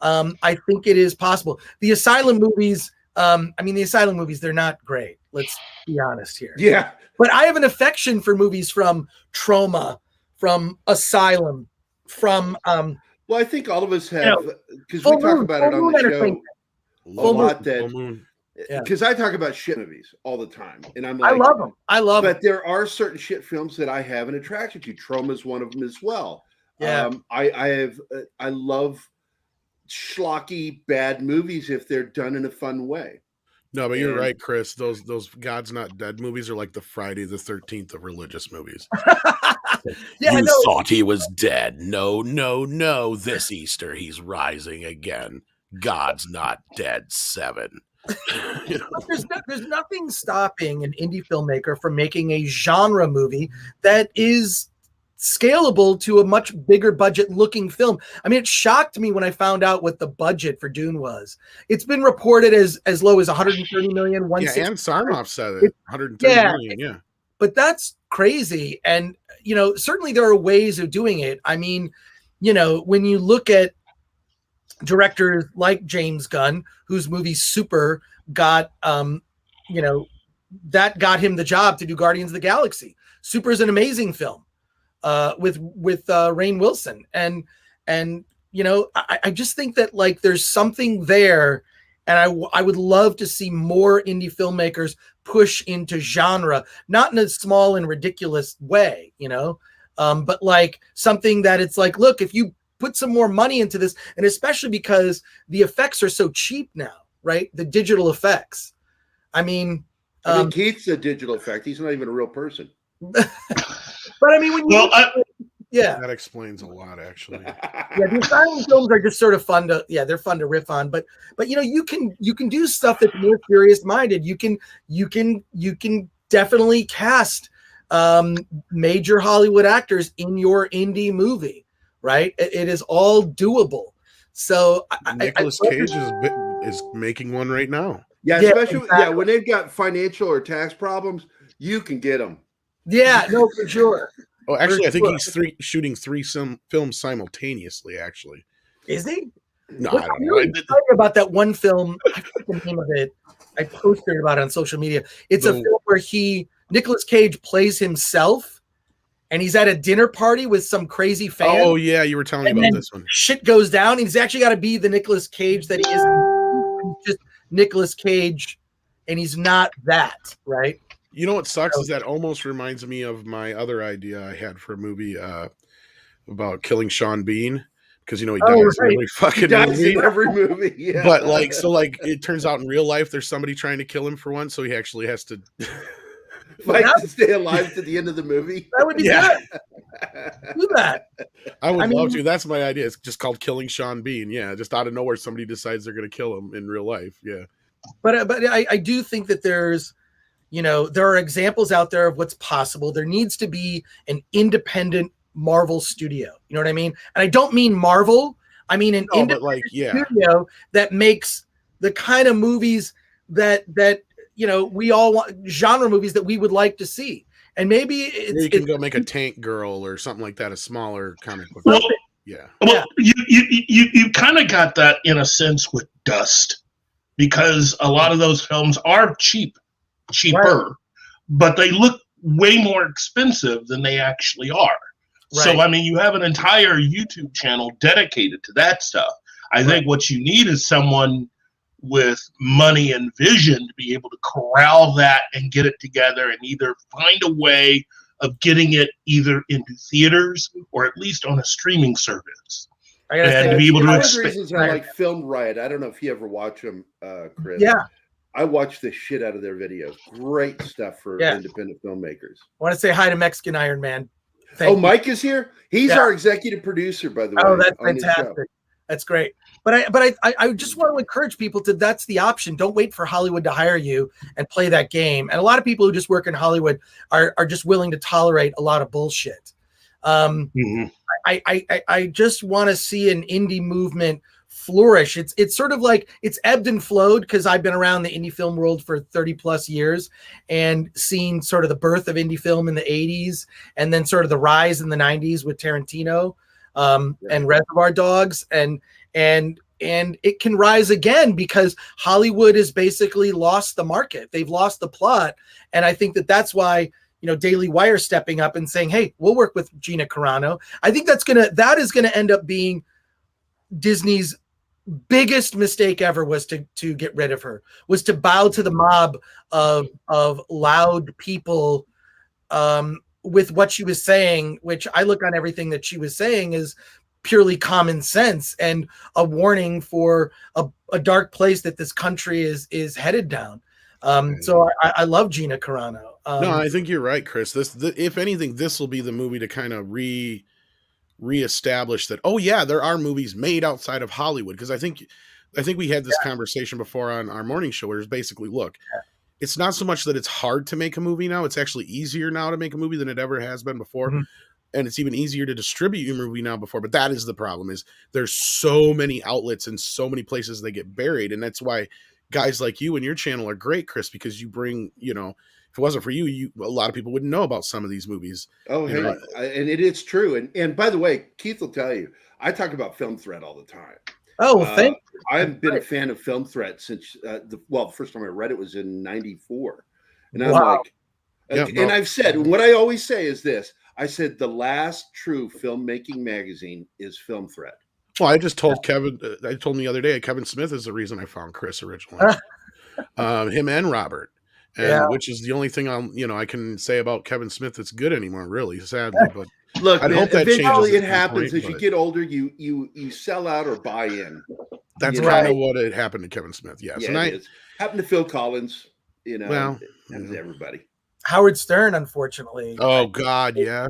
I think it is possible. The Asylum movies, they're not great. Let's be honest here. Yeah. But I have an affection for movies from Trauma, from Asylum, from well, I think all of us have, because we talk about it on the show a lot, that because I talk about shit movies all the time, and I'm like, I love them. But there are certain shit films that I have an attraction to. Trauma is one of them as well. I love schlocky bad movies if they're done in a fun way. No, but you're right, Chris. Those God's Not Dead movies are like the Friday the 13th of religious movies. You thought he was dead. No. This Easter he's rising again. God's Not Dead 7. You know? There's nothing stopping an indie filmmaker from making a genre movie that is scalable to a much bigger budget looking film. I mean, it shocked me when I found out what the budget for Dune was. It's been reported as low as 130 million. And Sarnoff said it. 130 million, yeah. But that's crazy. And, you know, certainly there are ways of doing it. I mean, you know, when you look at directors like James Gunn, whose movie Super got, you know, that got him the job to do Guardians of the Galaxy. Super is an amazing film with Rainn Wilson. And you know, I just think that like there's something there. And I would love to see more indie filmmakers push into genre, not in a small and ridiculous way, you know, but like something that it's like, look, if you put some more money into this, and especially because the effects are so cheap now, right? The digital effects. I mean, Keith's a digital effect. He's not even a real person. But I mean, when you that explains a lot, actually. The Asylum films are just sort of fun to, they're fun to riff on. But you know, you can do stuff that's more serious minded. You can definitely cast major Hollywood actors in your indie movie, right? It is all doable. So Nicolas Cage is making one right now. Yeah, especially exactly. When they've got financial or tax problems, you can get them. Yeah, no, for sure. Oh, actually, I think he's shooting three films simultaneously. Actually, is he? No, I don't know. I'm excited about that one film. I forget the name of it. I posted about it on social media. It's a film where Nicolas Cage plays himself, and he's at a dinner party with some crazy fan. Oh yeah, you were telling me about this one. Shit goes down. He's actually got to be the Nicolas Cage that he is. He's just Nicolas Cage, and he's not that, right? You know what sucks is that almost reminds me of my other idea I had for a movie about killing Sean Bean, because you know he dies in every fucking movie. In every movie, yeah. But it turns out in real life there's somebody trying to kill him for once, so he actually has to fight to stay alive to the end of the movie. That would be good. Do that. I would love to. That's my idea. It's just called Killing Sean Bean. Yeah, just out of nowhere somebody decides they're going to kill him in real life. Yeah. But I do think that there's, you know, there are examples out there of what's possible. There needs to be an independent Marvel studio. You know what I mean? And I don't mean Marvel. I mean an independent studio that makes the kind of movies that you know we all want, genre movies that we would like to see. And maybe you can go make a Tank Girl or something like that, a smaller comic book. Well, you kind of got that in a sense with Dust, because a lot of those films are cheaper, right, but they look way more expensive than they actually are. Right. So, I mean, you have an entire YouTube channel dedicated to that stuff. I think what you need is someone with money and vision to be able to corral that and get it together and either find a way of getting it either into theaters or at least on a streaming service. And to be able to one of the reasons I like Film Riot. I don't know if you ever watch them, Chris. Yeah. I watch the shit out of their videos. Great stuff for independent filmmakers. I want to say hi to Mexican Iron Man. Mike is here. He's our executive producer, by the way. Oh, that's fantastic. That's great. But I just want to encourage people to, that's the option. Don't wait for Hollywood to hire you and play that game. And a lot of people who just work in Hollywood are just willing to tolerate a lot of bullshit. I just want to see an indie movement flourish. It's sort of like it's ebbed and flowed because I've been around the indie film world for 30 plus years and seen sort of the birth of indie film in the 80s and then sort of the rise in the 90s with Tarantino and Reservoir Dogs and it can rise again because Hollywood has basically lost the market. They've lost the plot. And I think that's why, Daily Wire stepping up and saying, hey, we'll work with Gina Carano. I think that is going to end up being Disney's biggest mistake ever was to get rid of her, was to bow to the mob of loud people with what she was saying, which I look on everything that she was saying is purely common sense and a warning for a dark place that this country is headed down. So I love Gina Carano. No, I think you're right, Chris. If anything, this will be the movie to kind of reestablish that. Oh yeah, there are movies made outside of Hollywood. Because I think we had this conversation before on our morning show, where it's basically, look, it's not so much that it's hard to make a movie now. It's actually easier now to make a movie than it ever has been before. Mm-hmm. And it's even easier to distribute your movie now before. But that is the problem, is there's so many outlets and so many places they get buried. And that's why guys like you and your channel are great, Chris, because you bring, if it wasn't for you, a lot of people wouldn't know about some of these movies. Oh, hey, and it is true. And by the way, Keith will tell you, I talk about Film Threat all the time. Oh, well, thank you. I've been a fan of Film Threat since the first time I read it was in '94, and I'm like, and I've said, what I always say is this: I said the last true filmmaking magazine is Film Threat. Well, I just told Kevin. I told him the other day, Kevin Smith is the reason I found Chris originally. Him and Robert. And which is the only thing I can say about Kevin Smith that's good anymore, really, sadly. But look, I hope that eventually it happens as you get older. You sell out or buy in. That's kind of what it happened to Kevin Smith. Yes, yeah, and happened to Phil Collins. And everybody. Howard Stern, unfortunately. Oh God, yeah.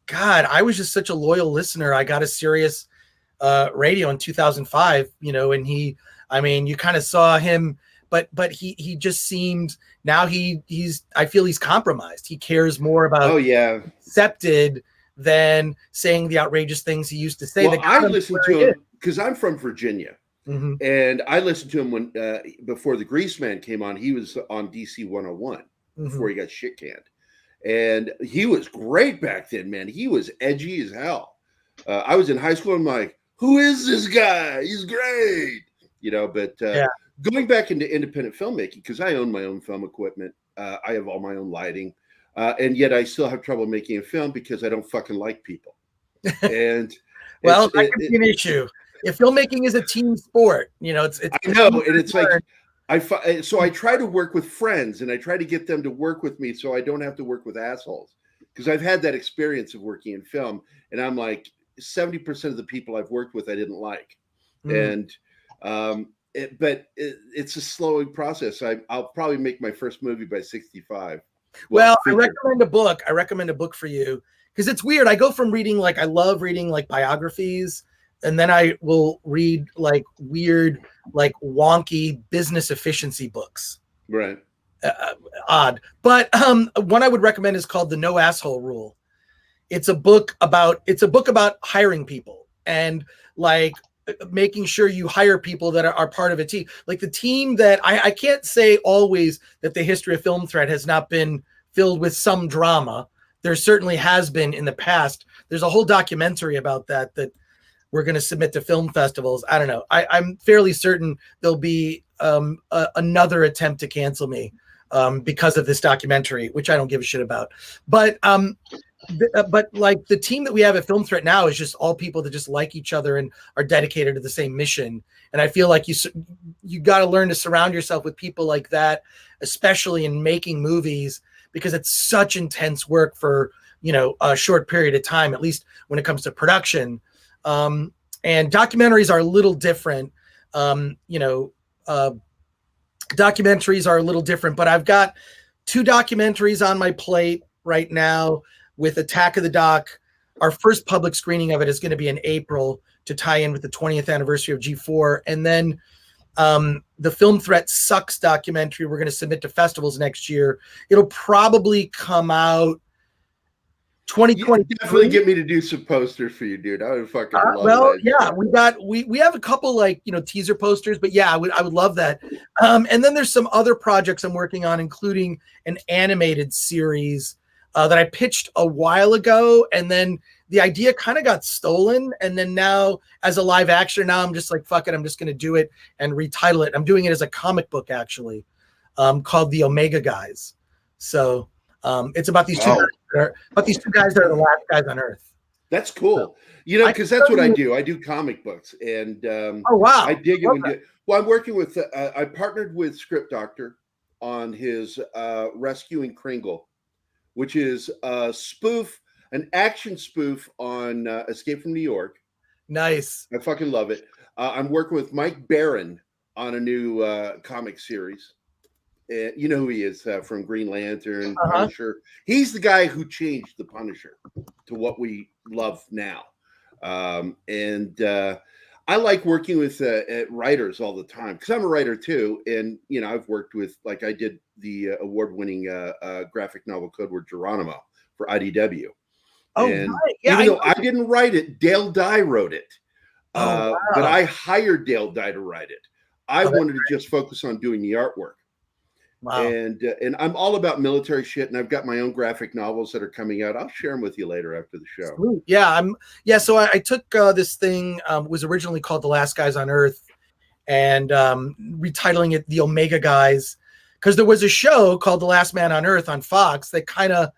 God, I was just such a loyal listener. I got a Sirius radio in 2005. And you kind of saw him. But he just seemed, now I feel he's compromised. He cares more about accepted than saying the outrageous things he used to say. Well, I listened to him because I'm from Virginia, and I listened to him when before the Greaseman came on. He was on DC 101 before he got shit canned, and he was great back then, man. He was edgy as hell. I was in high school. I'm like, who is this guy? He's great, But going back into independent filmmaking, because I own my own film equipment, I have all my own lighting, and yet I still have trouble making a film because I don't fucking like people. And well, that could be an issue. If filmmaking is a team sport, it's I know, and it's like I try to work with friends, and I try to get them to work with me so I don't have to work with assholes, because I've had that experience of working in film, and I'm like 70% of the people I've worked with I didn't like, and it's a slowing process. I'll probably make my first movie by 65. Well, I recommend a book for you, because it's weird. I go from reading, I love reading biographies, and then I will read weird, wonky business efficiency books. Right. Odd. But one I would recommend is called The No Asshole Rule. It's a book about hiring people and making sure you hire people that are part of a team. The team that I can't say always that the history of Film Threat has not been filled with some drama. There certainly has been in the past. There's a whole documentary about that we're going to submit to film festivals. I don't know. I'm fairly certain there'll be another attempt to cancel me because of this documentary, which I don't give a shit about. But the team that we have at Film Threat now is just all people that just like each other and are dedicated to the same mission. And I feel like you got to learn to surround yourself with people like that, especially in making movies, because it's such intense work for, a short period of time, at least when it comes to production. And documentaries are a little different. Documentaries are a little different, but I've got 2 documentaries on my plate right now with Attack of the Doc. Our first public screening of it is going to be in April to tie in with the 20th anniversary of G4. And then the Film Threat Sucks documentary we're going to submit to festivals next year. It'll probably come out 2020. Definitely get me to do some posters for you, dude. I would fucking love that. Yeah, we have a couple teaser posters, but yeah, I would love that. And then there's some other projects I'm working on, including an animated series that I pitched a while ago, and then the idea kind of got stolen. And then now, as a live action, now I'm just like, fuck it, I'm just going to do it and retitle it. I'm doing it as a comic book, actually, called The Omega Guys. So it's about these two guys that are the last guys on Earth. That's cool. Because that's what I do. I do comic books, and oh wow, I dig it. I'm working with. I partnered with Script Doctor on his Rescuing Kringle, which is a spoof, an action spoof on Escape from New York. Nice. I fucking love it. I'm working with Mike Barron on a new comic series. You know who he is from Green Lantern, Punisher. He's the guy who changed the Punisher to what we love now. I like working with writers all the time because I'm a writer too. And, I've worked with, like I did the award-winning graphic novel Code Word Geronimo for IDW. Oh, and right. Yeah, even though I didn't write it, Dale Dye wrote it. Wow. But I hired Dale Dye to write it. I wanted to just focus on doing the artwork. Wow. And I'm all about military shit, and I've got my own graphic novels that are coming out. I'll share them with you later after the show. Sweet. Yeah, so I took this thing, was originally called The Last Guys on Earth, and retitling it The Omega Guys, because there was a show called The Last Man on Earth on Fox that kind of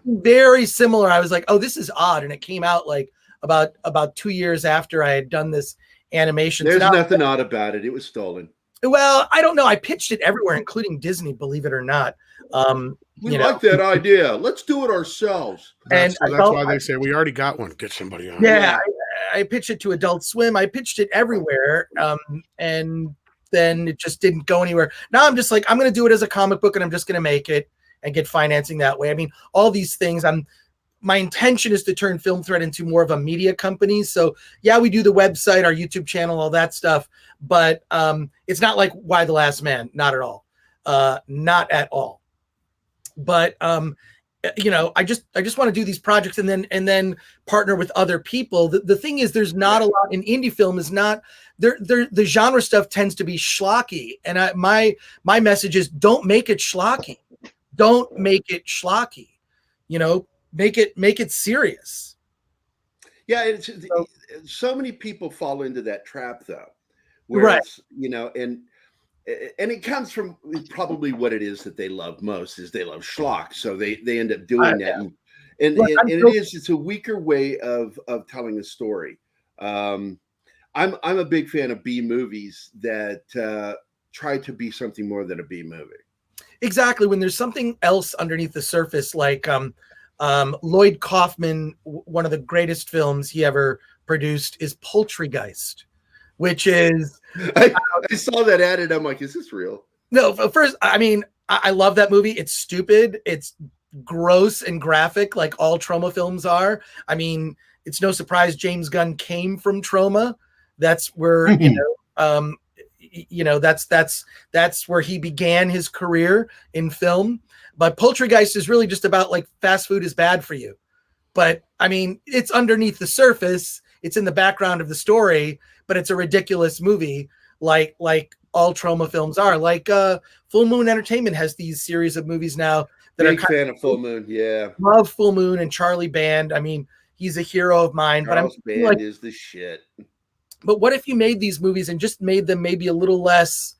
very similar. I was like, oh, this is odd, and it came out like about 2 years after I had done this animation. There's nothing odd about it. It was stolen. Well, I don't know. I pitched it everywhere, including Disney, believe it or not. We like that idea. Let's do it ourselves. That's why they say we already got one. Get somebody on. Yeah, I pitched it to Adult Swim. I pitched it everywhere, and then it just didn't go anywhere. Now I'm just like, I'm going to do it as a comic book, and I'm just going to make it and get financing that way. I mean, all these things. My intention is to turn Film Threat into more of a media company. So yeah, we do the website, our YouTube channel, all that stuff. But it's not like Why the Last Man, not at all, not at all. But I just want to do these projects and then partner with other people. The thing is, there's not a lot in indie film. Is not there. The genre stuff tends to be schlocky, and my message is don't make it schlocky. Don't make it schlocky. Make it serious. Yeah, so many people fall into that trap though. Whereas, and it comes from probably what it is that they love most is they love schlock. So they end up doing that. And it's a weaker way of telling a story. I'm a big fan of B movies that try to be something more than a B movie. Exactly. When there's something else underneath the surface, like Lloyd Kaufman, one of the greatest films he ever produced is Poultrygeist, which is I saw that ad and I'm like, is this real? No, first, I mean, I love that movie. It's stupid. It's gross and graphic, like all Trauma films are. I mean, it's no surprise James Gunn came from Trauma. That's where that's where he began his career in film. But Poultrygeist is really just about like fast food is bad for you. But I mean, it's underneath the surface. It's in the background of the story, but it's a ridiculous movie like all Trauma films are. Like Full Moon Entertainment has these series of movies now that big fan of Full Moon. Yeah. Love Full Moon and Charlie Band. I mean, he's a hero of mine. Charles Band is the shit. But what if you made these movies and just made them maybe a little less,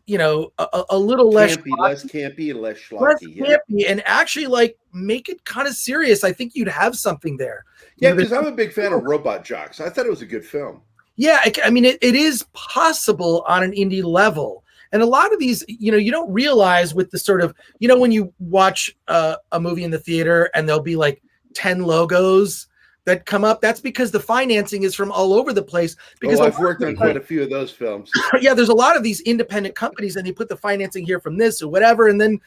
a little less campy and less schlocky, and actually like make it kind of serious? I think you'd have something there. Yeah, because I'm a big fan of Robot Jocks. I thought it was a good film. Yeah, I mean, it is possible on an indie level. And a lot of these, you don't realize with the sort of, when you watch a movie in the theater and there'll be like 10 logos that come up, that's because the financing is from all over the place. Because I've worked on quite a few of those films. Yeah, there's a lot of these independent companies and they put the financing here from this or whatever. And then,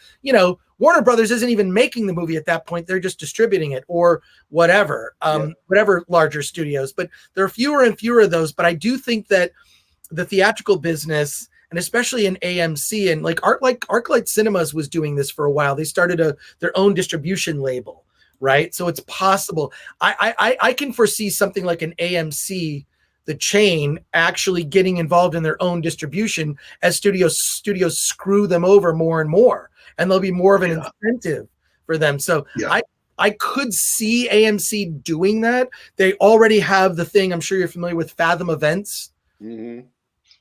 Warner Brothers isn't even making the movie at that point. They're just distributing it or whatever, whatever larger studios. But there are fewer and fewer of those. But I do think that the theatrical business, and especially in AMC and like ArcLight Cinemas was doing this for a while. They started their own distribution label. Right. So it's possible. I can foresee something like an AMC, the chain, actually getting involved in their own distribution as studios screw them over more and more. And there'll be more of an incentive for them. So I could see AMC doing that. They already have the thing. I'm sure you're familiar with Fathom Events. Mm-hmm.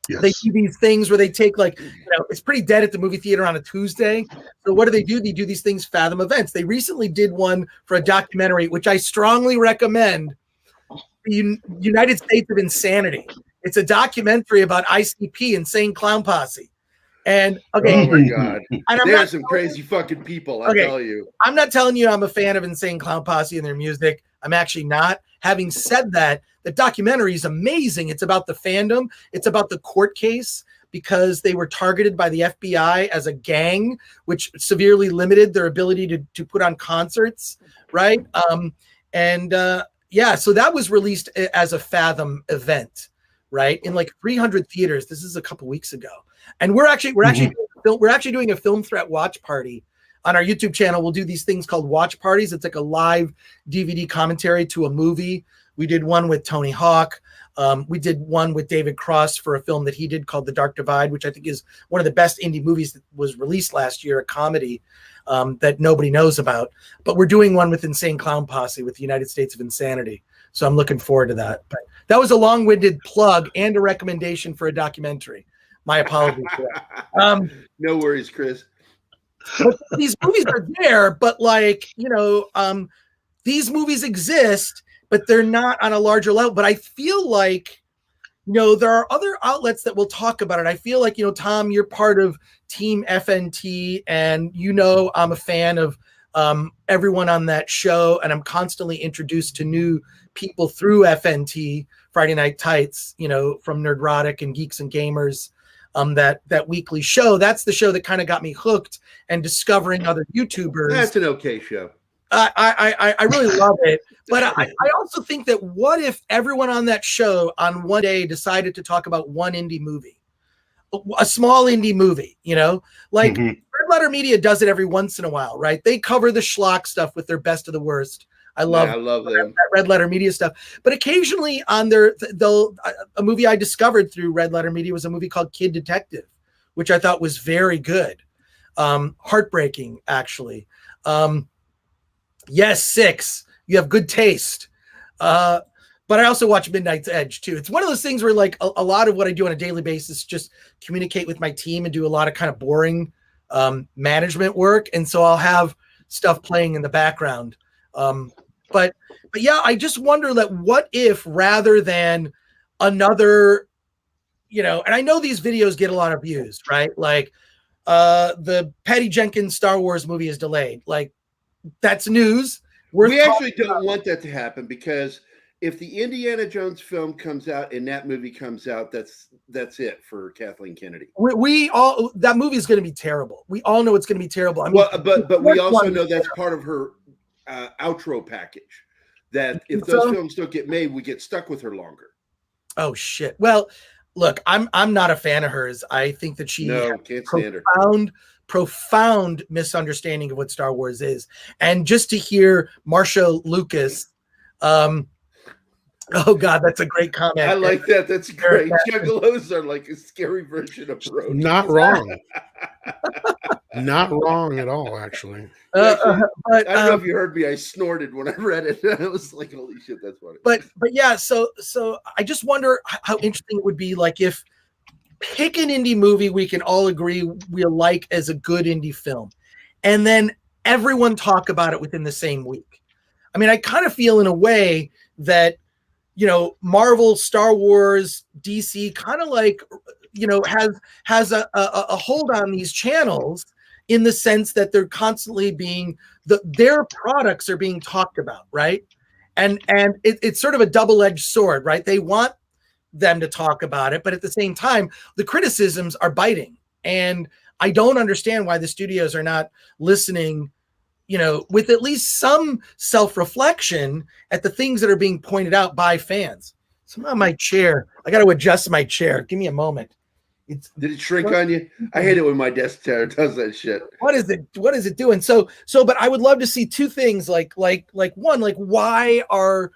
Yes. They do these things where they take it's pretty dead at the movie theater on a Tuesday. So what do? They do these things, Fathom Events. They recently did one for a documentary, which I strongly recommend, the United States of Insanity. It's a documentary about ICP, Insane Clown Posse. And okay, oh my God, and there's some crazy fucking people. I tell you, I'm not telling you I'm a fan of Insane Clown Posse and their music. I'm actually not. Having said that, the documentary is amazing. It's about the fandom. It's about the court case because they were targeted by the FBI as a gang, which severely limited their ability to put on concerts, right? So that was released as a Fathom event, right? In like 300 theaters. This is a couple weeks ago. And we're actually doing a film threat watch party on our YouTube channel. We'll do these things called watch parties. It's like a live DVD commentary to a movie. We did one with Tony Hawk. We did one with David Cross for a film that he did called The Dark Divide, which I think is one of the best indie movies that was released last year, a comedy that nobody knows about. But we're doing one with Insane Clown Posse with the United States of Insanity. So I'm looking forward to that. But that was a long-winded plug and a recommendation for a documentary. My apologies for that. No worries, Chris. But these movies are there, but these movies exist, but they're not on a larger level. But I feel like, there are other outlets that will talk about it. I feel like, Tom, you're part of Team FNT, and I'm a fan of everyone on that show, and I'm constantly introduced to new people through FNT, Friday Night Tights, from Nerdrotic and Geeks and Gamers. That weekly show. That's the show that kind of got me hooked and discovering other YouTubers. That's an okay show. I really love it. But I also think that what if everyone on that show on one day decided to talk about one indie movie, a small indie movie, Red Letter Media does it every once in a while, right? They cover the schlock stuff with their best of the worst. I love them. That Red Letter Media stuff. But occasionally on a movie I discovered through Red Letter Media was a movie called Kid Detective, which I thought was very good. Heartbreaking, actually. Yes, 6. You have good taste. But I also watch Midnight's Edge too. It's one of those things where like a lot of what I do on a daily basis, just communicate with my team and do a lot of kind of boring management work. And so I'll have stuff playing in the background. But yeah, I just wonder that what if rather than another, and I know these videos get a lot of views, right? Like the Patty Jenkins Star Wars movie is delayed. Like that's news. We actually don't want that to happen because if the Indiana Jones film comes out and that movie comes out, that's it for Kathleen Kennedy. We all, that movie is going to be terrible. We all know it's going to be terrible. I mean, but we also know that's part of her outro package, that if those films don't get made, we get stuck with her longer. Oh shit. Well, look, I'm not a fan of hers. I think that she can't stand her. Profound misunderstanding of what Star Wars is. And just to hear Marsha Lucas, oh God, that's a great comment. I like that. That's great. Juggalos are like a scary version of road. Not wrong. Not wrong at all, actually. But, I don't know if you heard me. I snorted when I read it. I was like, holy shit, that's funny. But yeah, so I just wonder how interesting it would be, like if pick an indie movie we can all agree we like as a good indie film, and then everyone talk about it within the same week. I mean, I kind of feel in a way that, Marvel, Star Wars, DC, kind of like, has a hold on these channels in the sense that they're constantly being their products are being talked about, right? And it's sort of a double-edged sword, right? They want them to talk about it, but at the same time, the criticisms are biting. And I don't understand why the studios are not listening, with at least some self-reflection at the things that are being pointed out by fans. Somehow my chair, I got to adjust my chair. Give me a moment. Did it shrink on you? I hate it when my desk chair does that shit. What is it doing? So, but I would love to see two things, like one, like why are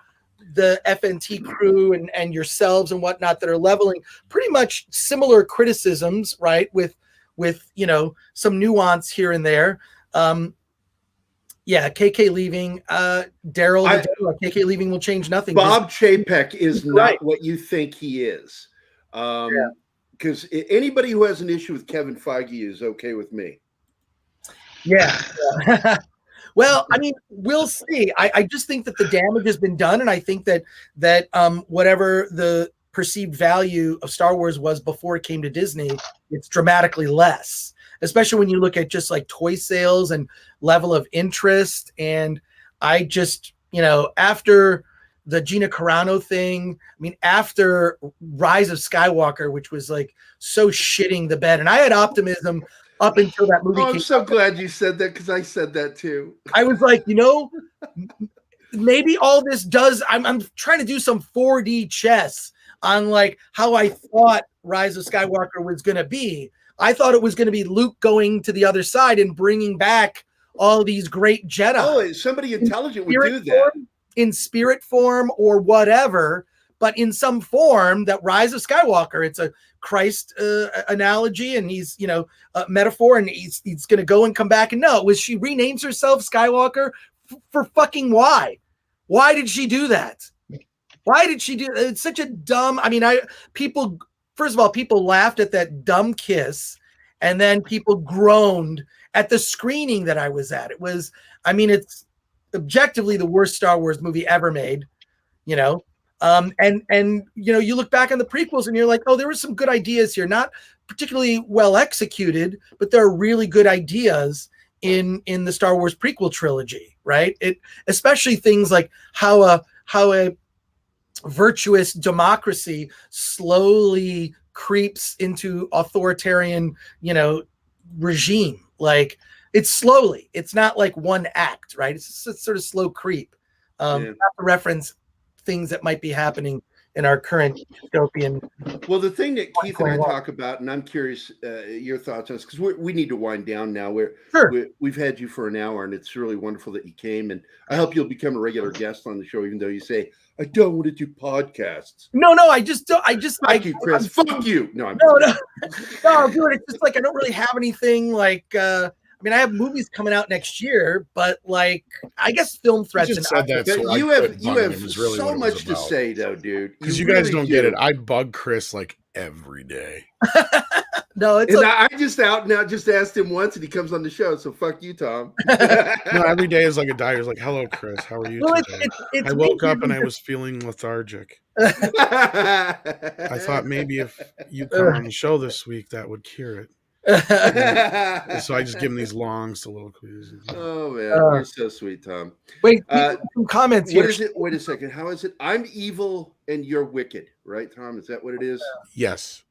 the FNT crew and yourselves and whatnot that are leveling pretty much similar criticisms, right? With some nuance here and there. KK leaving, Daryl, KK leaving will change nothing. Bob Chapek is not what you think he is. Because anybody who has an issue with Kevin Feige is okay with me. Yeah. Well, I mean, we'll see. I just think that the damage has been done, and I think that whatever the perceived value of Star Wars was before it came to Disney, it's dramatically less. Especially when you look at just like toy sales and level of interest. And I just, after the Gina Carano thing, I mean, after Rise of Skywalker, which was like so shitting the bed, and I had optimism up until that movie. I'm so glad you said that, because I said that too. I was like, maybe all this does. I'm trying to do some 4D chess on like how I thought Rise of Skywalker was going to be. I thought it was going to be Luke going to the other side and bringing back all these great Jedi. Oh, somebody intelligent would do that. In spirit form or whatever, but in some form that Rise of Skywalker, it's a Christ analogy, and he's, a metaphor, and he's going to go and come back. And no, it was she renames herself Skywalker for fucking why? Why did she do that? Why did she do that? It's such a dumb, first of all, people laughed at that dumb kiss, and then people groaned at the screening that I was at. It was, it's objectively the worst Star Wars movie ever made, and you look back on the prequels and you're like, oh, there were some good ideas here, not particularly well executed, but there are really good ideas in the Star Wars prequel trilogy, right? Especially things like how a virtuous democracy slowly creeps into authoritarian, regime. Like it's not like one act, right? It's a sort of slow creep. Not to reference things that might be happening in our current dystopian. Well, the thing that Keith and I talk about, and I'm curious your thoughts on this, because we need to wind down now. We've had you for an hour, and it's really wonderful that you came, and I hope you'll become a regular guest on the show, even though you say, I don't want to do podcasts. No, I just don't. Fuck you, Chris. Fuck you. No, dude. It's just like I don't really have anything like. I have movies coming out next year, but like I guess film threats. You have so much to say, though, dude. Because you guys don't get it. I bug Chris like every day. No, I just asked him once, and he comes on the show. So fuck you, Tom. No, every day is like a dieter's like, "Hello, Chris. How are you today?" I woke up and I was feeling lethargic. I thought maybe if you come on the show this week, that would cure it. So I just give him these long soliloquies. Oh man, you're so sweet, Tom. Wait, some comments here. What is it? Wait a second. How is it? I'm evil and you're wicked, right, Tom? Is that what it is? Yes.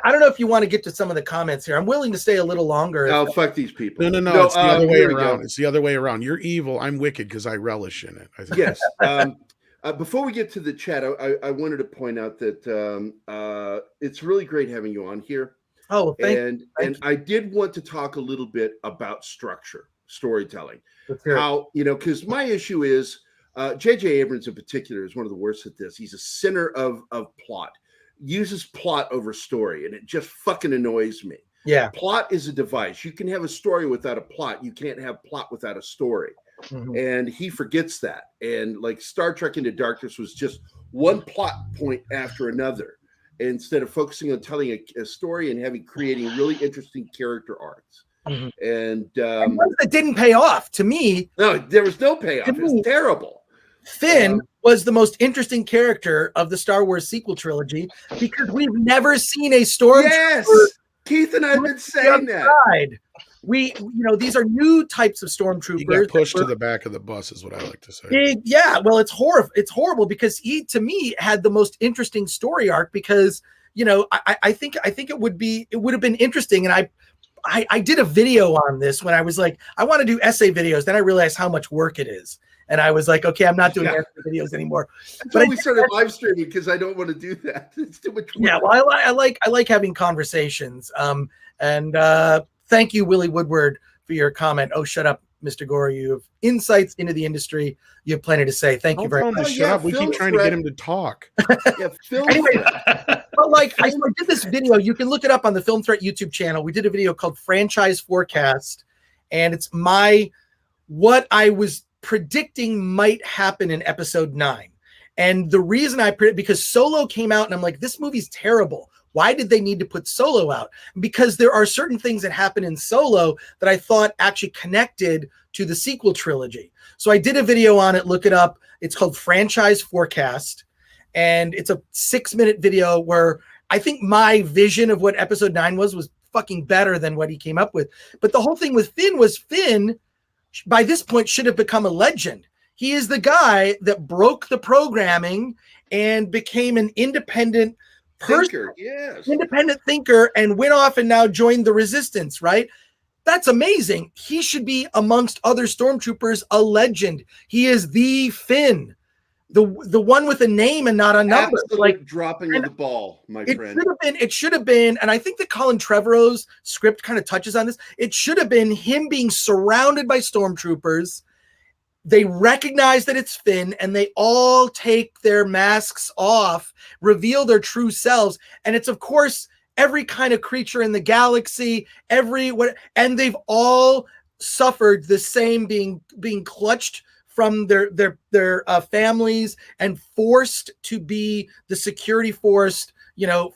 I don't know if you want to get to some of the comments here. I'm willing to stay a little longer. Oh, fuck these people. No. It's the other way around. It's the other way around. You're evil. I'm wicked because I relish in it. I think. Yes. Before we get to the chat, I wanted to point out that it's really great having you on here. Oh, thank you. And I did want to talk a little bit about storytelling. How, because my issue is J.J. Abrams in particular is one of the worst at this. He's a sinner of plot, uses plot over story, and it just fucking annoys me. Yeah. Plot is a device. You can have a story without a plot. You can't have plot without a story. Mm-hmm. And he forgets that. And like Star Trek Into Darkness was just one plot point after another, instead of focusing on telling a story and creating really interesting character arcs. Mm-hmm. And ones that didn't pay off to me. No, there was no payoff. It was terrible. Finn was the most interesting character of the Star Wars sequel trilogy because we've never seen a stormtrooper. Yes, Keith and I have been saying that. Side. These are new types of stormtroopers. He got pushed to the back of the bus, is what I like to say. Well, it's horrible because he, to me, had the most interesting story arc because I think it would have been interesting, and I did a video on this when I was like, I want to do essay videos. Then I realized how much work it is. And I was like, okay, I'm not doing essay videos anymore. But we started live streaming because I don't want to do that. It's too much work. Yeah, well, I like having conversations. Thank you, Willie Woodward, for your comment. Oh, shut up, Mr. Gore. You have insights into the industry. You have plenty to say. Thank you very much. Shut up. We keep trying to get him to talk. Anyway, but I did this video. You can look it up on the Film Threat YouTube channel. We did a video called Franchise Forecast, and it's what I was predicting might happen in episode 9. And the reason because Solo came out and I'm like, this movie's terrible. Why did they need to put Solo out? Because there are certain things that happen in Solo that I thought actually connected to the sequel trilogy. So I did a video on it. Look it up. It's called Franchise Forecast. And it's a 6-minute video where I think my vision of what episode 9 was fucking better than what he came up with. But the whole thing with Finn by this point should have become a legend. He is the guy that broke the programming and became an independent thinker, yes. Independent thinker, and went off and now joined the resistance, right? That's amazing. He should be, amongst other stormtroopers, a legend. He is the Finn, the one with a name and not a number. Absolute dropping of the ball, my friend. It should have been, and I think that Colin Trevorrow's script kind of touches on this. It should have been him being surrounded by stormtroopers. They recognize that it's Finn, and they all take their masks off, reveal their true selves, and it's, of course, every kind of creature in the galaxy, and they've all suffered the same, being clutched from their families and forced to be the security force,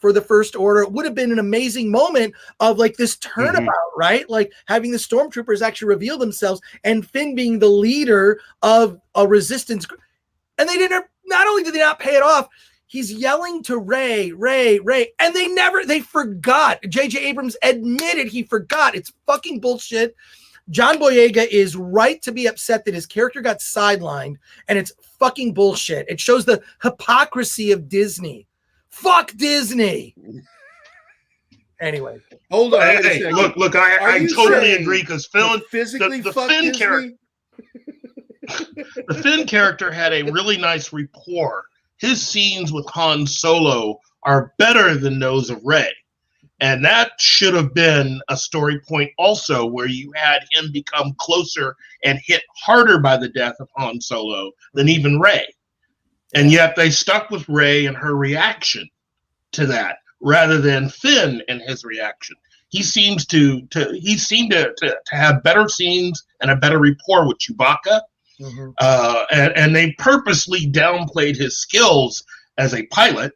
for the First Order. It would have been an amazing moment of like this turnabout, right? Like having the stormtroopers actually reveal themselves and Finn being the leader of a resistance. And not only did they not pay it off, he's yelling to Rey, and they forgot. J.J. Abrams admitted he forgot. It's fucking bullshit. John Boyega is right to be upset that his character got sidelined, and it's fucking bullshit. It shows the hypocrisy of Disney. Fuck Disney. Anyway. Hold on. Hey, look, I totally agree because Phil, physically the fuck Finn Disney? character. The Finn character had a really nice rapport. His scenes with Han Solo are better than those of Rey. And that should have been a story point also, where you had him become closer and hit harder by the death of Han Solo than even Rey. And yet they stuck with Rey and her reaction to that rather than Finn and his reaction. He seemed to have better scenes and a better rapport with Chewbacca. And they purposely downplayed his skills as a pilot.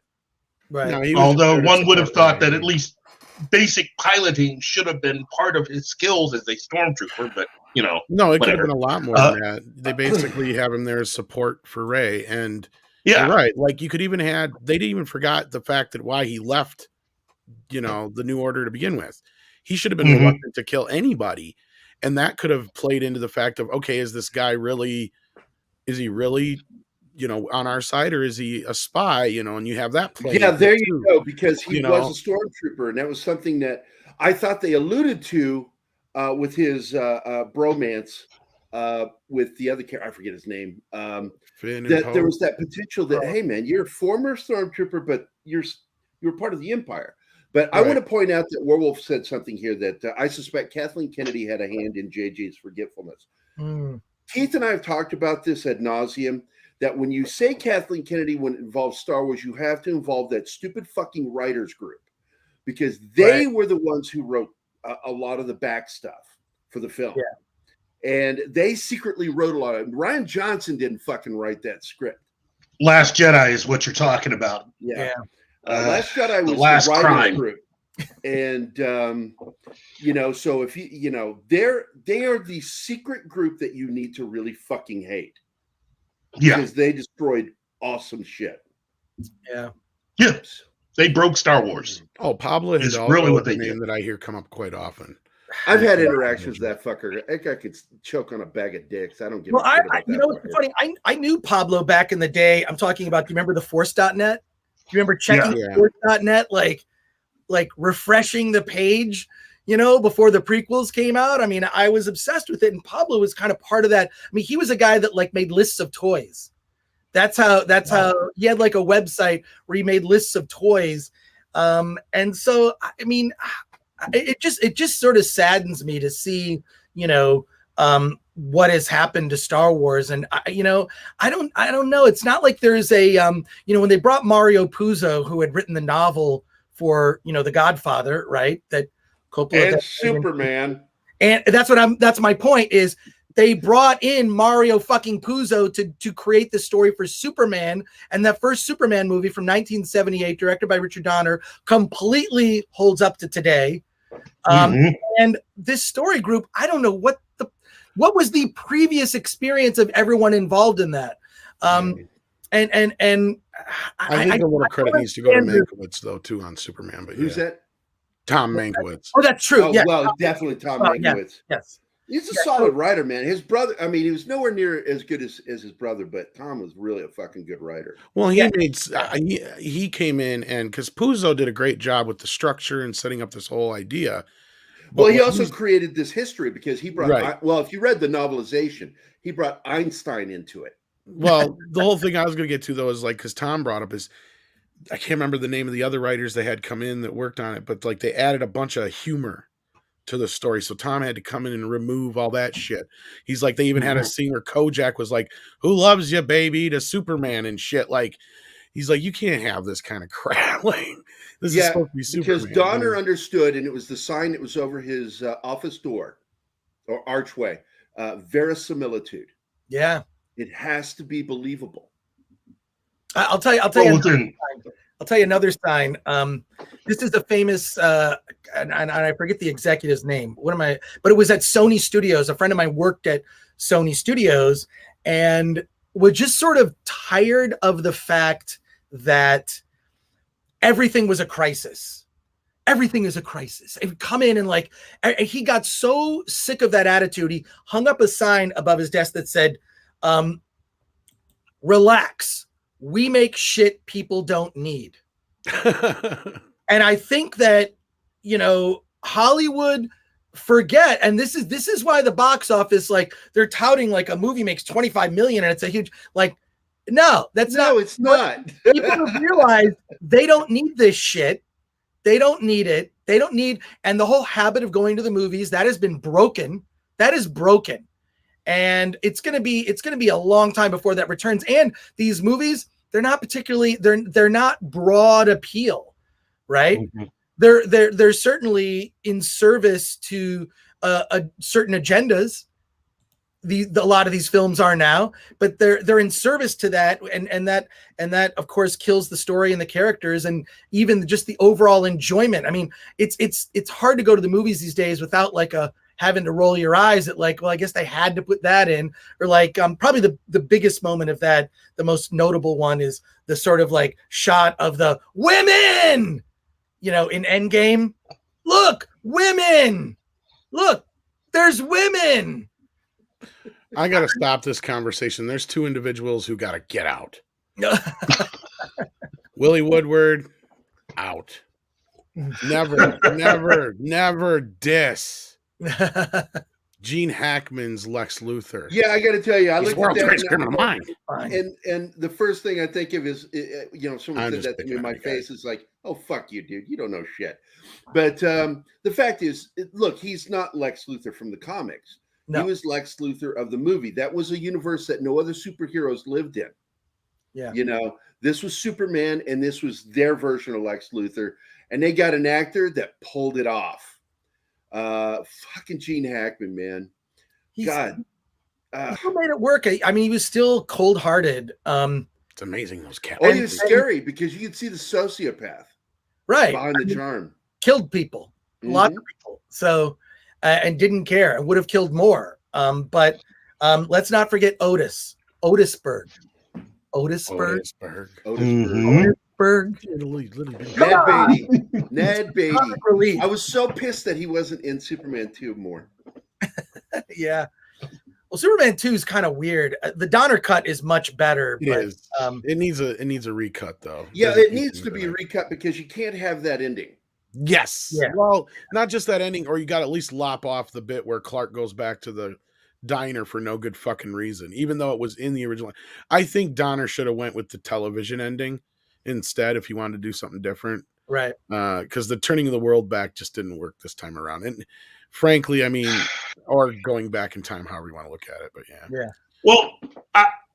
Right. No, although one would have thought that at least basic piloting should have been part of his skills as a stormtrooper, but no, it whatever. could have been a lot more than that. They basically have him there as support for Rey, and yeah, you're right. Like you could even they didn't even forgot the fact that why he left, the New Order to begin with. He should have been reluctant to kill anybody, and that could have played into the fact of, okay, is this guy really? Is he really? On our side, or is he a spy? And you have that play. Yeah, there you go, because he was a stormtrooper, and that was something that I thought they alluded to with his bromance with the other character. I forget his name. Finn that there was that potential that, hey man, you're a former stormtrooper, but you're part of the Empire. But I want to point out that Werewolf said something here that I suspect Kathleen Kennedy had a hand in JJ's forgetfulness. Keith and I have talked about this ad nauseum, that when you say Kathleen Kennedy, when it involves Star Wars, you have to involve that stupid fucking writers group, because they were the ones who wrote a lot of the back stuff for the film. Yeah. And they secretly wrote a lot of it. Rian Johnson didn't fucking write that script. Last Jedi is what you're talking about. Yeah. Last Jedi was the writers crime group. And, so if they are the secret group that you need to really fucking hate. Yeah. Because they destroyed awesome shit. Yeah. Yes. They broke Star Wars. Oh, Pablo Is Hidalgo really what is they a name did. that I hear come up quite often. I've had interactions with that fucker. That guy could choke on a bag of dicks. I don't give a shit about that. You know what's funny? I knew Pablo back in the day. I'm talking about, do you remember the Force.net? Do you remember checking Force.net, like refreshing the page, you know, before the prequels came out? I mean, I was obsessed with it, and Pablo was kind of part of that. I mean, he was a guy that like made lists of toys. That's how he had like a website where he made lists of toys. And so, I mean, it just sort of saddens me to see, you know, what has happened to Star Wars. And I don't know. It's not like there's a, you know, when they brought Mario Puzo, who had written the novel for, you know, The Godfather, right? That Coppola and Superman. And that's my point is they brought in Mario fucking Puzo to create the story for Superman. And that first Superman movie from 1978, directed by Richard Donner, completely holds up to today. And this story group, I don't know what was the previous experience of everyone involved in that. And I think a little credit needs to go to Mankiewicz though too on Superman. But who's that? Tom Mankiewicz. Oh, that's true. Oh, yeah. Well, definitely Tom Mankiewicz. Yes. He's a solid writer, man. His brother, I mean, he was nowhere near as good as his brother, but Tom was really a fucking good writer. Well, he came in, and because Puzo did a great job with the structure and setting up this whole idea. Well, he also created this history because he brought, well, if you read the novelization, he brought Einstein into it. Well, the whole thing I was going to get to, though, is like, because Tom brought up is, I can't remember the name of the other writers they had come in that worked on it, but like they added a bunch of humor to the story. So Tom had to come in and remove all that shit. He's like, they even had a scene where Kojak was like, "Who loves you, baby?" to Superman and shit. Like, he's like, you can't have this kind of crap. Like, this is supposed to be Superman. Because Donner understood, and it was the sign that was over his office door or archway, verisimilitude. Yeah. It has to be believable. I'll tell you another sign. This is a famous, and I forget the executive's name. But it was at Sony Studios. A friend of mine worked at Sony Studios and was just sort of tired of the fact that everything was a crisis. Everything is a crisis. It would come in and like, he got so sick of that attitude. He hung up a sign above his desk that said, "Relax. We make shit people don't need." And I think that, you know, Hollywood forget, and this is why the box office, like, they're touting like a movie makes 25 million and it's a huge, like, no, it's not. People realize they don't need this shit. They don't need it. They don't need, and the whole habit of going to the movies, that has been broken. That is broken. And it's going to be a long time before that returns. And these movies, they're not particularly, they're not broad appeal, right? Mm-hmm. They're certainly in service to certain agendas. A lot of these films are now, but they're in service to that, and that of course kills the story and the characters and even just the overall enjoyment. I mean, it's hard to go to the movies these days without like having to roll your eyes at like, well, I guess they had to put that in, or like probably the biggest moment of that, the most notable one is the sort of like shot of the women, you know, in Endgame. Look, women. Look, there's women. I got to stop this conversation. There's two individuals who got to get out. Willie Woodward, out. Never diss. Gene Hackman's Lex Luthor. Yeah, I got to tell you, I looked at that and the first thing I think of is, you know, someone said that to me in my face. Is like, oh, fuck you, dude. You don't know shit. But the fact is, look, he's not Lex Luthor from the comics. No. He was Lex Luthor of the movie. That was a universe that no other superheroes lived in. Yeah. You know, this was Superman, and this was their version of Lex Luthor. And they got an actor that pulled it off. Fucking Gene Hackman, man. He still made it work. I mean, he was still cold-hearted. It's amazing, those cats. Oh, he was scary because you could see the sociopath behind the charm. Killed people. A lot of people. So, and didn't care. Would have killed more. But let's not forget Otis. Otisburg. Otisburg. Ned Beatty. Ned Beatty. Relief. I was so pissed that he wasn't in Superman 2 more. Yeah. Well, Superman 2 is kind of weird. The Donner cut is much better. It is. It needs a recut though. Yeah, it needs to be recut because you can't have that ending. Yes. Yeah. Well, not just that ending, or you got to at least lop off the bit where Clark goes back to the diner for no good fucking reason, even though it was in the original. I think Donner should have went with the television ending instead if he wanted to do something different. Right. Because the turning of the world back just didn't work this time around. And frankly, I mean, or going back in time, however you want to look at it, but yeah. Well,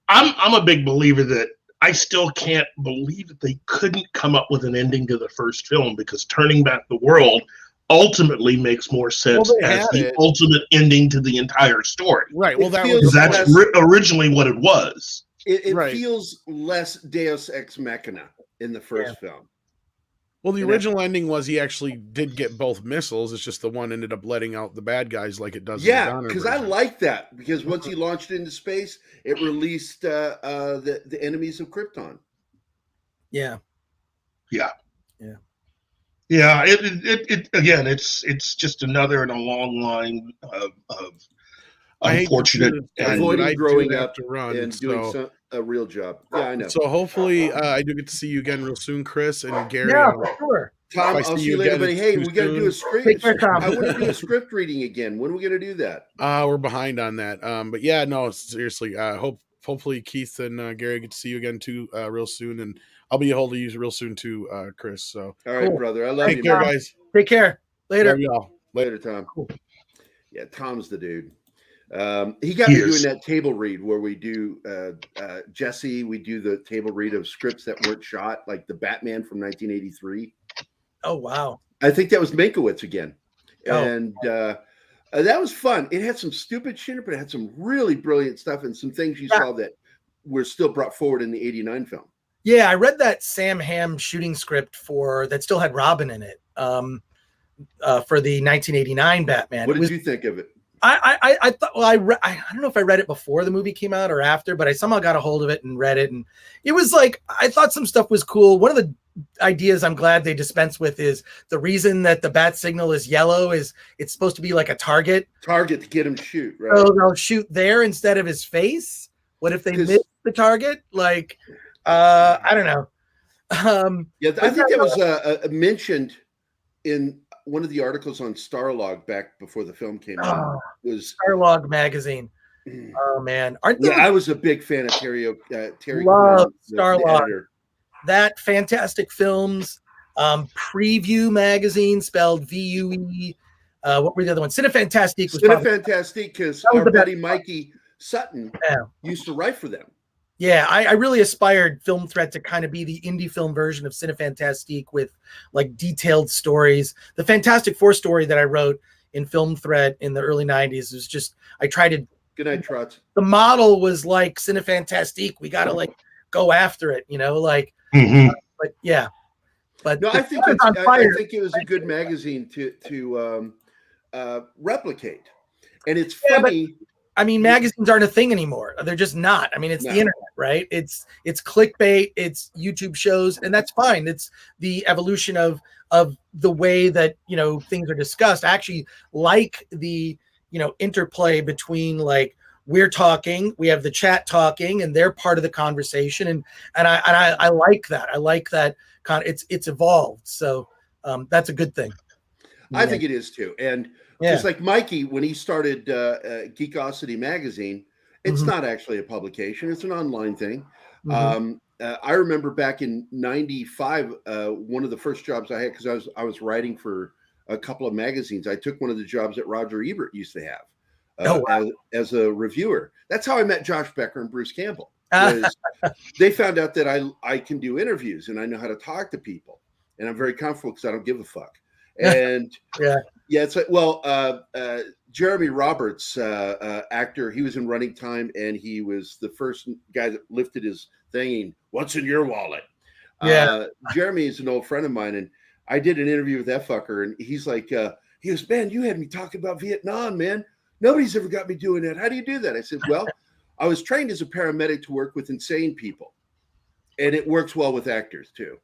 I'm a big believer that I still can't believe that they couldn't come up with an ending to the first film, because turning back the world ultimately makes more sense as the ultimate ending to the entire story. Right. Well, that's originally what it was. It feels less Deus Ex Machina in the first film. Well, the original ending was he actually did get both missiles. It's just the one ended up letting out the bad guys like it does. Yeah, because I like that. Because once he launched into space, it released the enemies of Krypton. Yeah. Yeah. Yeah. Yeah. It again, it's just another in a long line of unfortunate avoiding growing up and doing a real job. Yeah, I know. So hopefully I do get to see you again real soon, Chris and Gary. Yeah, for sure. Tom, I'll see you later, buddy. Hey, we got to do a script. I want to do a script reading again. When are we going to do that? We're behind on that. But yeah, no, seriously. Hopefully Keith and Gary get to see you again too real soon, and I'll be a hold of you real soon too, Chris. So all right, brother. I love you. Take care, guys. Take care. Later. Love y'all. Later, Tom. Cool. Yeah, Tom's the dude. He got me doing that table read where we do Jesse. We do the table read of scripts that weren't shot, like the Batman from 1983. Oh wow! I think that was Mankiewicz again, and that was fun. It had some stupid shit, but it had some really brilliant stuff and some things you saw that were still brought forward in the '89 film. Yeah, I read that Sam Hamm shooting script that still had Robin in it for the 1989 Batman. What did you think of it? I thought, well, I don't know if I read it before the movie came out or after, but I somehow got a hold of it and read it. And it was like, I thought some stuff was cool. One of the ideas I'm glad they dispense with is the reason that the bat signal is yellow is it's supposed to be like a target to get him to shoot. Right. So they'll shoot there instead of his face. What if they miss the target? Like, I don't know. Yeah, I think that was mentioned in one of the articles on Starlog back before the film came out. Was Starlog magazine. Oh man, I was a big fan of Terry. Love Starlog. That Fantastic Films preview magazine, spelled VUE. What were the other ones? Cinefantastique. Cinefantastique, because our buddy Mikey Sutton used to write for them. Yeah, I really aspired Film Threat to kind of be the indie film version of Cinefantastique with like detailed stories. The Fantastic Four story that I wrote in Film Threat in the early 90s was just, I tried to. Good night, Trots. The model was like Cinefantastique. We got to like go after it, like, but yeah. But no, I think it was a good magazine to replicate. And it's funny. I mean, magazines aren't a thing anymore. They're just not. I mean, it's the internet, right? It's clickbait, it's YouTube shows, and that's fine. It's the evolution of the way that, things are discussed. I actually like the, interplay between like we're talking, we have the chat talking, and they're part of the conversation. And I like that. I like that it's evolved. So that's a good thing. I think it is too. And just like Mikey, when he started Geekosity magazine, it's not actually a publication; it's an online thing. I remember back in '95, one of the first jobs I had, because I was writing for a couple of magazines. I took one of the jobs that Roger Ebert used to have as a reviewer. That's how I met Josh Becker and Bruce Campbell. They found out that I can do interviews and I know how to talk to people, and I'm very comfortable because I don't give a fuck. And it's like, Jeremy Roberts, actor, he was in Running Time, and he was the first guy that lifted his thing. What's in your wallet? Jeremy is an old friend of mine, and I did an interview with that fucker, and he's like, he goes, man, you had me talking about Vietnam, man. Nobody's ever got me doing that. How do you do that? I said, well, I was trained as a paramedic to work with insane people, and it works well with actors too.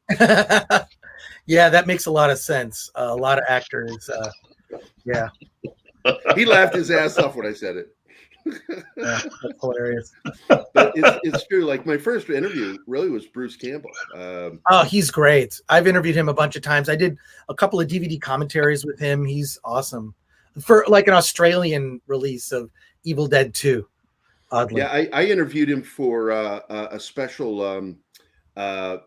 Yeah, that makes a lot of sense. A lot of actors. Yeah. He laughed his ass off when I said it. That's hilarious. But it's true. Like my first interview really was Bruce Campbell. Oh, he's great. I've interviewed him a bunch of times. I did a couple of DVD commentaries with him. He's awesome. For like an Australian release of Evil Dead 2. Oddly. Yeah, I interviewed him for a special Thunderbird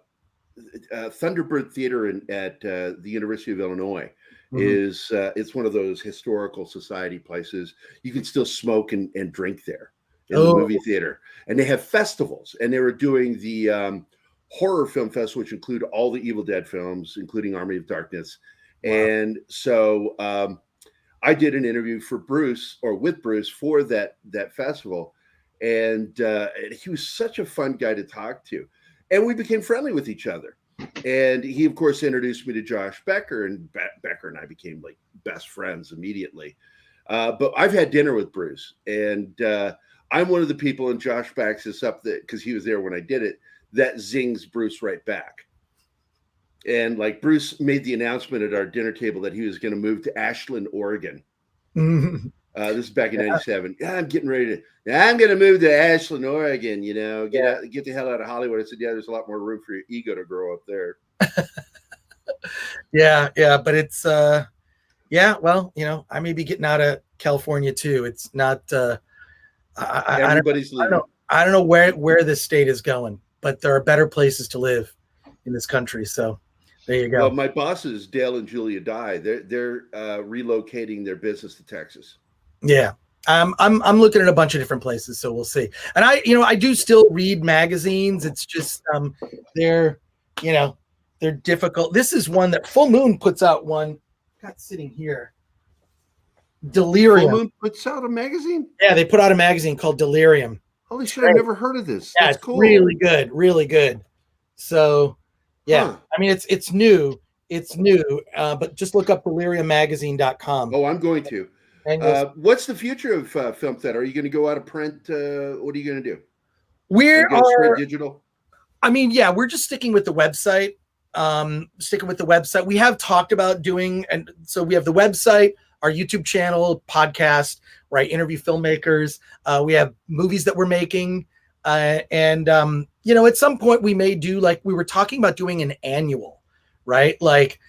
Theater at the University of Illinois. It's one of those historical society places. You can still smoke and drink there in the movie theater, and they have festivals. And they were doing the horror film festival, which include all the Evil Dead films, including Army of Darkness. Wow. And so I did an interview for Bruce with Bruce for that festival, and he was such a fun guy to talk to, and we became friendly with each other. And he, of course, introduced me to Josh Becker, and Becker and I became like best friends immediately. But I've had dinner with Bruce, and I'm one of the people, and Josh backs this up, that because he was there when I did it, that zings Bruce right back. And like Bruce made the announcement at our dinner table that he was going to move to Ashland, Oregon. This is back in '97. Yeah, I'm going to move to Ashland, Oregon, get the hell out of Hollywood. I said, yeah, there's a lot more room for your ego to grow up there. Yeah. But it's, well, I may be getting out of California too. It's not, everybody's leaving. I don't know where this state is going, but there are better places to live in this country. So there you go. Well, my bosses, Dale and Julia Dye, they're relocating their business to Texas. Yeah. I'm looking at a bunch of different places, so we'll see. And I do still read magazines. It's just they're difficult. This is one that Full Moon puts out one. Got sitting here. Delirium. Full Moon puts out a magazine? Yeah, they put out a magazine called Delirium. Holy shit, I've never heard of this. Yeah, That's it's cool. Really good, really good. So yeah, I mean it's new. It's new, but just look up deliriummagazine.com. Oh, I'm going to. What's the future of Film Theater? Are you going to go out of print? What are you going to do? We're digital. I mean, yeah, we're just sticking with the website. We have talked about doing, and so we have the website, our YouTube channel, podcast, where I interview filmmakers. We have movies that we're making, and at some point we may do, like we were talking about doing an annual, right? Like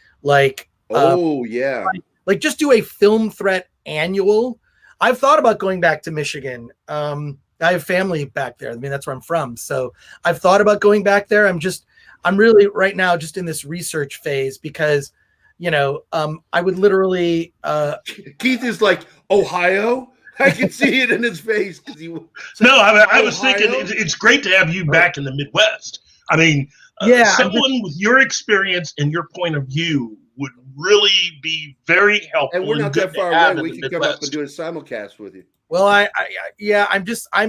just do a Film Threat annual. I've thought about going back to Michigan. I have family back there. I mean, that's where I'm from. So I've thought about going back there. I'm really right now just in this research phase because, I would literally. Keith is like, Ohio? I can see it in his face. I was thinking it's great to have you back in the Midwest. I mean, someone with your experience and your point of view would really be very helpful. And we're not that far away. We can come up and do a simulcast with you. Well, I'm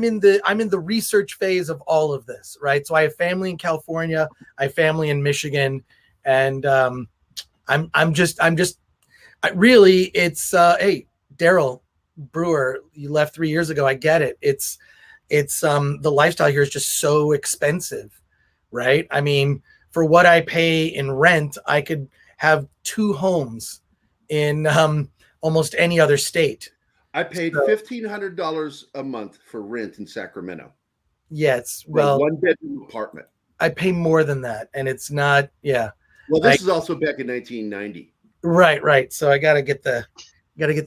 in the research phase of all of this, right? So I have family in California, I have family in Michigan, and hey, Daryl Brewer, you left 3 years ago. I get it. It's the lifestyle here is just so expensive, right? I mean, for what I pay in rent, I could have 2 homes in almost any other state. I paid $1,500 a month for rent in Sacramento. Yes, one bedroom apartment. I pay more than that, and it's not. Yeah. Well, this is also back in 1990. Right. So I gotta get the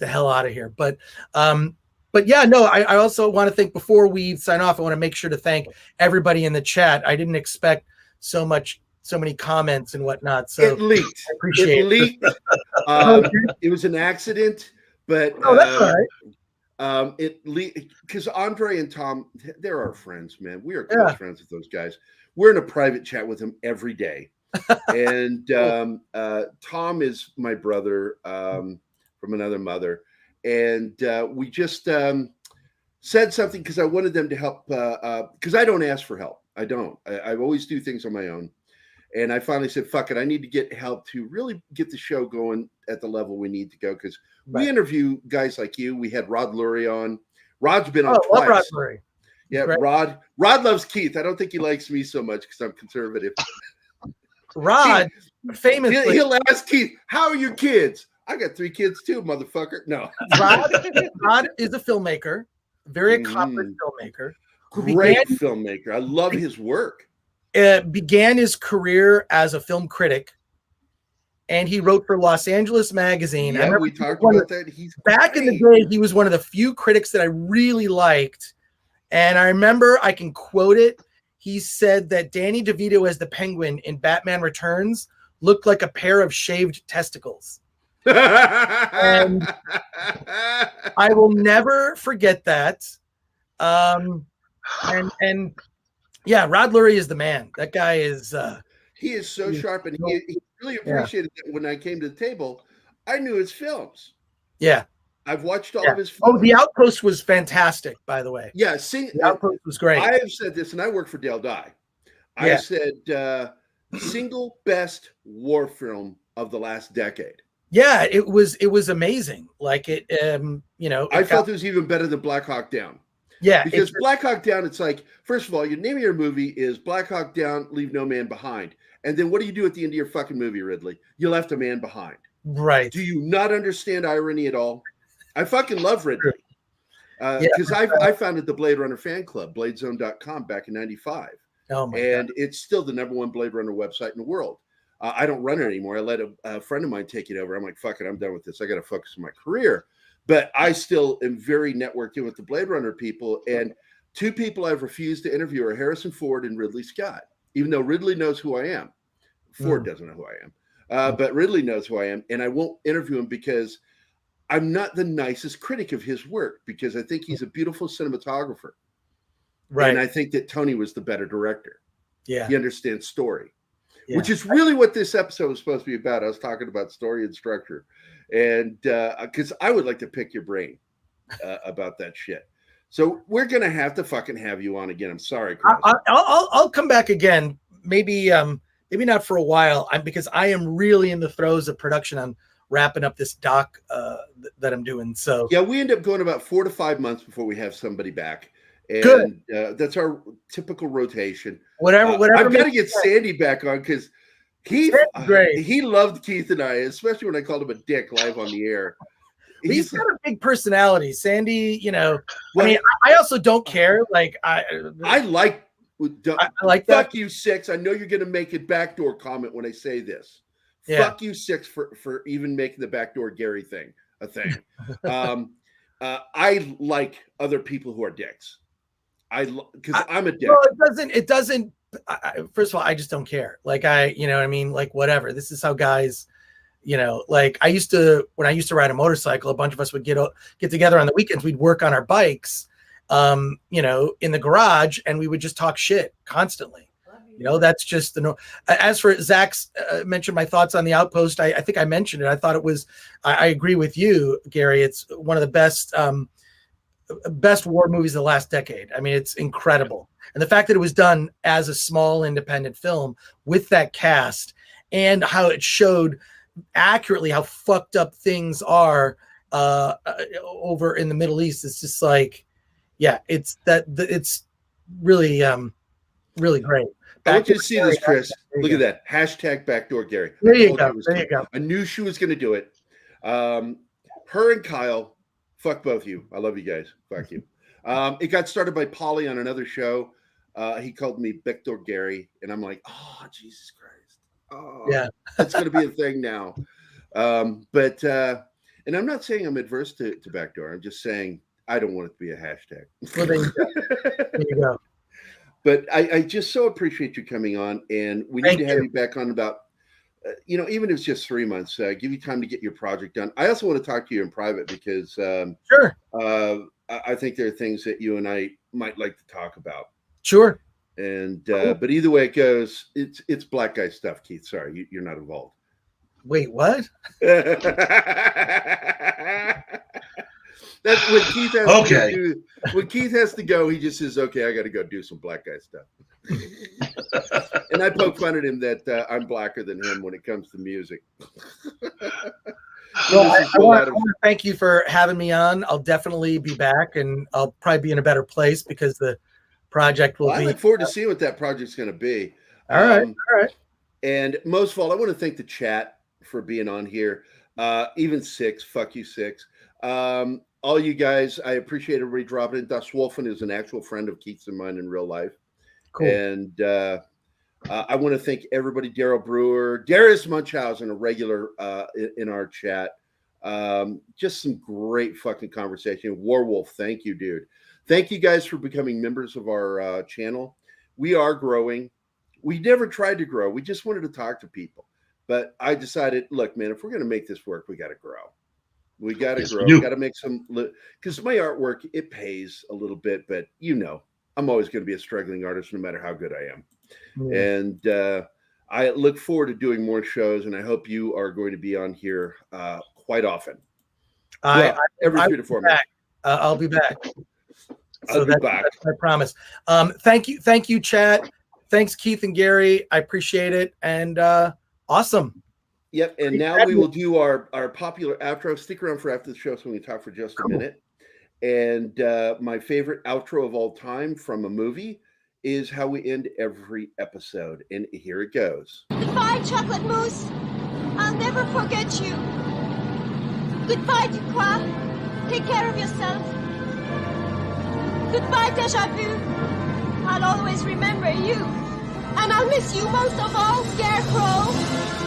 hell out of here. But yeah, no. I also want to thank, before we sign off, I want to make sure to thank everybody in the chat. I didn't expect so many comments and whatnot. So it leaked. I appreciate it. Leaked. It was an accident. But that's all right. Because Andre and Tom, they're our friends, man. We are close friends with those guys. We're in a private chat with them every day. And Tom is my brother from another mother. And we just said something because I wanted them to help, because I don't ask for help. I don't. I always do things on my own. And I finally said, fuck it, I need to get help to really get the show going at the level we need to go. Because we interview guys like you. We had Rod Lurie on. Rod's been on twice. Love Rod Lurie. Yeah, Right. Rod loves Keith. I don't think he likes me so much because I'm conservative. Rod, famously, he'll ask Keith, "How are your kids?" I got 3 kids too, motherfucker. No, Rod is a filmmaker, very accomplished filmmaker. Great filmmaker. I love his work. Began his career as a film critic, and he wrote for Los Angeles Magazine. Yeah, we talked about that. He's back in the day. He was one of the few critics that I really liked, and I remember I can quote it. He said that Danny DeVito as the Penguin in Batman Returns looked like a pair of shaved testicles. And I will never forget that. And yeah, Rod Lurie is the man. That guy is he is so sharp, and he really appreciated that when I came to the table. I knew his films. Yeah. I've watched all of his films. Oh, The Outpost was fantastic, by the way. Yeah, The Outpost was great. I have said this, and I work for Dale Dye. I said single best war film of the last decade. Yeah, it was amazing. Like it, I felt it was even better than Black Hawk Down. Yeah, because Black Hawk Down, it's like, first of all, your name of your movie is Black Hawk Down, Leave No Man Behind. And then what do you do at the end of your fucking movie, Ridley? You left a man behind. Right. Do you not understand irony at all? I fucking love Ridley. Because I founded the Blade Runner fan club, bladezone.com, back in 95. Oh my God. God. It's still the #1 Blade Runner website in the world. I don't run it anymore. I let a friend of mine take it over. I'm like, fuck it, I'm done with this. I got to focus on my career. But I still am very networked in with the Blade Runner people. And 2 people I've refused to interview are Harrison Ford and Ridley Scott, even though Ridley knows who I am. Ford doesn't know who I am. But Ridley knows who I am. And I won't interview him because I'm not the nicest critic of his work, because I think he's a beautiful cinematographer. Right. And I think that Tony was the better director. Yeah. He understands story, which is really what this episode was supposed to be about. I was talking about story and structure. And because I would like to pick your brain about that shit. So we're going to have to fucking have you on again. I'm sorry, Chris. I'll come back again. Maybe not for a while. Because I am really in the throes of production on wrapping up this doc that I'm doing. So yeah, we end up going about 4 to 5 months before we have somebody back. And good. That's our typical rotation. Whatever. I've got to get Sandy back on because he loved Keith and I, especially when I called him a dick live on the air. He's got a big personality, Sandy. Well, I mean, I also don't care. Like I like that. Fuck you, Six. I know you're going to make a backdoor comment when I say this. Yeah. Fuck you, Six, for even making the backdoor Gerry thing a thing. I like other people who are dicks. Because I'm a dick. Well, it doesn't. First of all, I just don't care. Like you know what I mean? Like whatever. This is how guys, like when I used to ride a motorcycle, a bunch of us would get together on the weekends. We'd work on our bikes, in the garage, and we would just talk shit constantly. That's just the norm. As for Zach's mentioned my thoughts on The Outpost, I think I mentioned it. I thought it was, I agree with you, Gerry. It's one of the best war movies of the last decade. I mean, it's incredible. And the fact that it was done as a small independent film with that cast and how it showed accurately how fucked up things are over in the Middle East. It's just like, yeah, it's really, really great. I want you to see this, Chris. Look at that. Hashtag backdoor Gerry. There you go. I knew she was going to do it. Her and Kyle, fuck both of you. I love you guys. Fuck you. It got started by Paulie on another show. He called me Backdoor Gerry, and I'm like, oh, Jesus Christ. Oh, yeah. It's going to be a thing now. And I'm not saying I'm adverse to backdoor. I'm just saying I don't want it to be a hashtag. Well, there you go. But I just so appreciate you coming on, and we need to have you back on about, even if it's just 3 months, give you time to get your project done. I also want to talk to you in private because sure. I think there are things that you and I might like to talk about. Sure. And but either way it goes, it's black guy stuff, Keith. Sorry, you're not involved. Wait, what? That's when Keith has to do. When Keith has to go, he just says, "Okay, I got to go do some black guy stuff." And I poke fun at him that I'm blacker than him when it comes to music. Well, I want to thank you for having me on. I'll definitely be back, and I'll probably be in a better place because the project will I be. look forward to seeing what that project's going to be. All right. And most of all, I want to thank the chat for being on here. Even Six, fuck you, Six. All you guys, I appreciate everybody dropping in. Das Wolfen is an actual friend of Keith's and mine in real life. Cool. And I want to thank everybody. Daryl Brewer, Darius Munchausen, a regular in our chat. Just some great fucking conversation. Warwolf, thank you, dude. Thank you guys for becoming members of our channel. We are growing. We never tried to grow. We just wanted to talk to people. But I decided, look, man, if we're going to make this work, we got to grow. We got to grow. We got to make some, because my artwork, it pays a little bit, but I'm always going to be a struggling artist no matter how good I am. And I look forward to doing more shows, and I hope you are going to be on here quite often. Every 3 to 4 months. I'll be back. I'll be back. That's my promise. Thank you, chat. Thanks, Keith and Gerry. I appreciate it. And awesome. Yep. And now we will do our popular outro. Stick around for after the show so we can talk for just a minute. And my favorite outro of all time from a movie is how we end every episode. And here it goes. Goodbye, chocolate mousse. I'll never forget you. Goodbye, Ducroix. Take care of yourself. Goodbye, Deja Vu. I'll always remember you. And I'll miss you most of all, Scarecrow.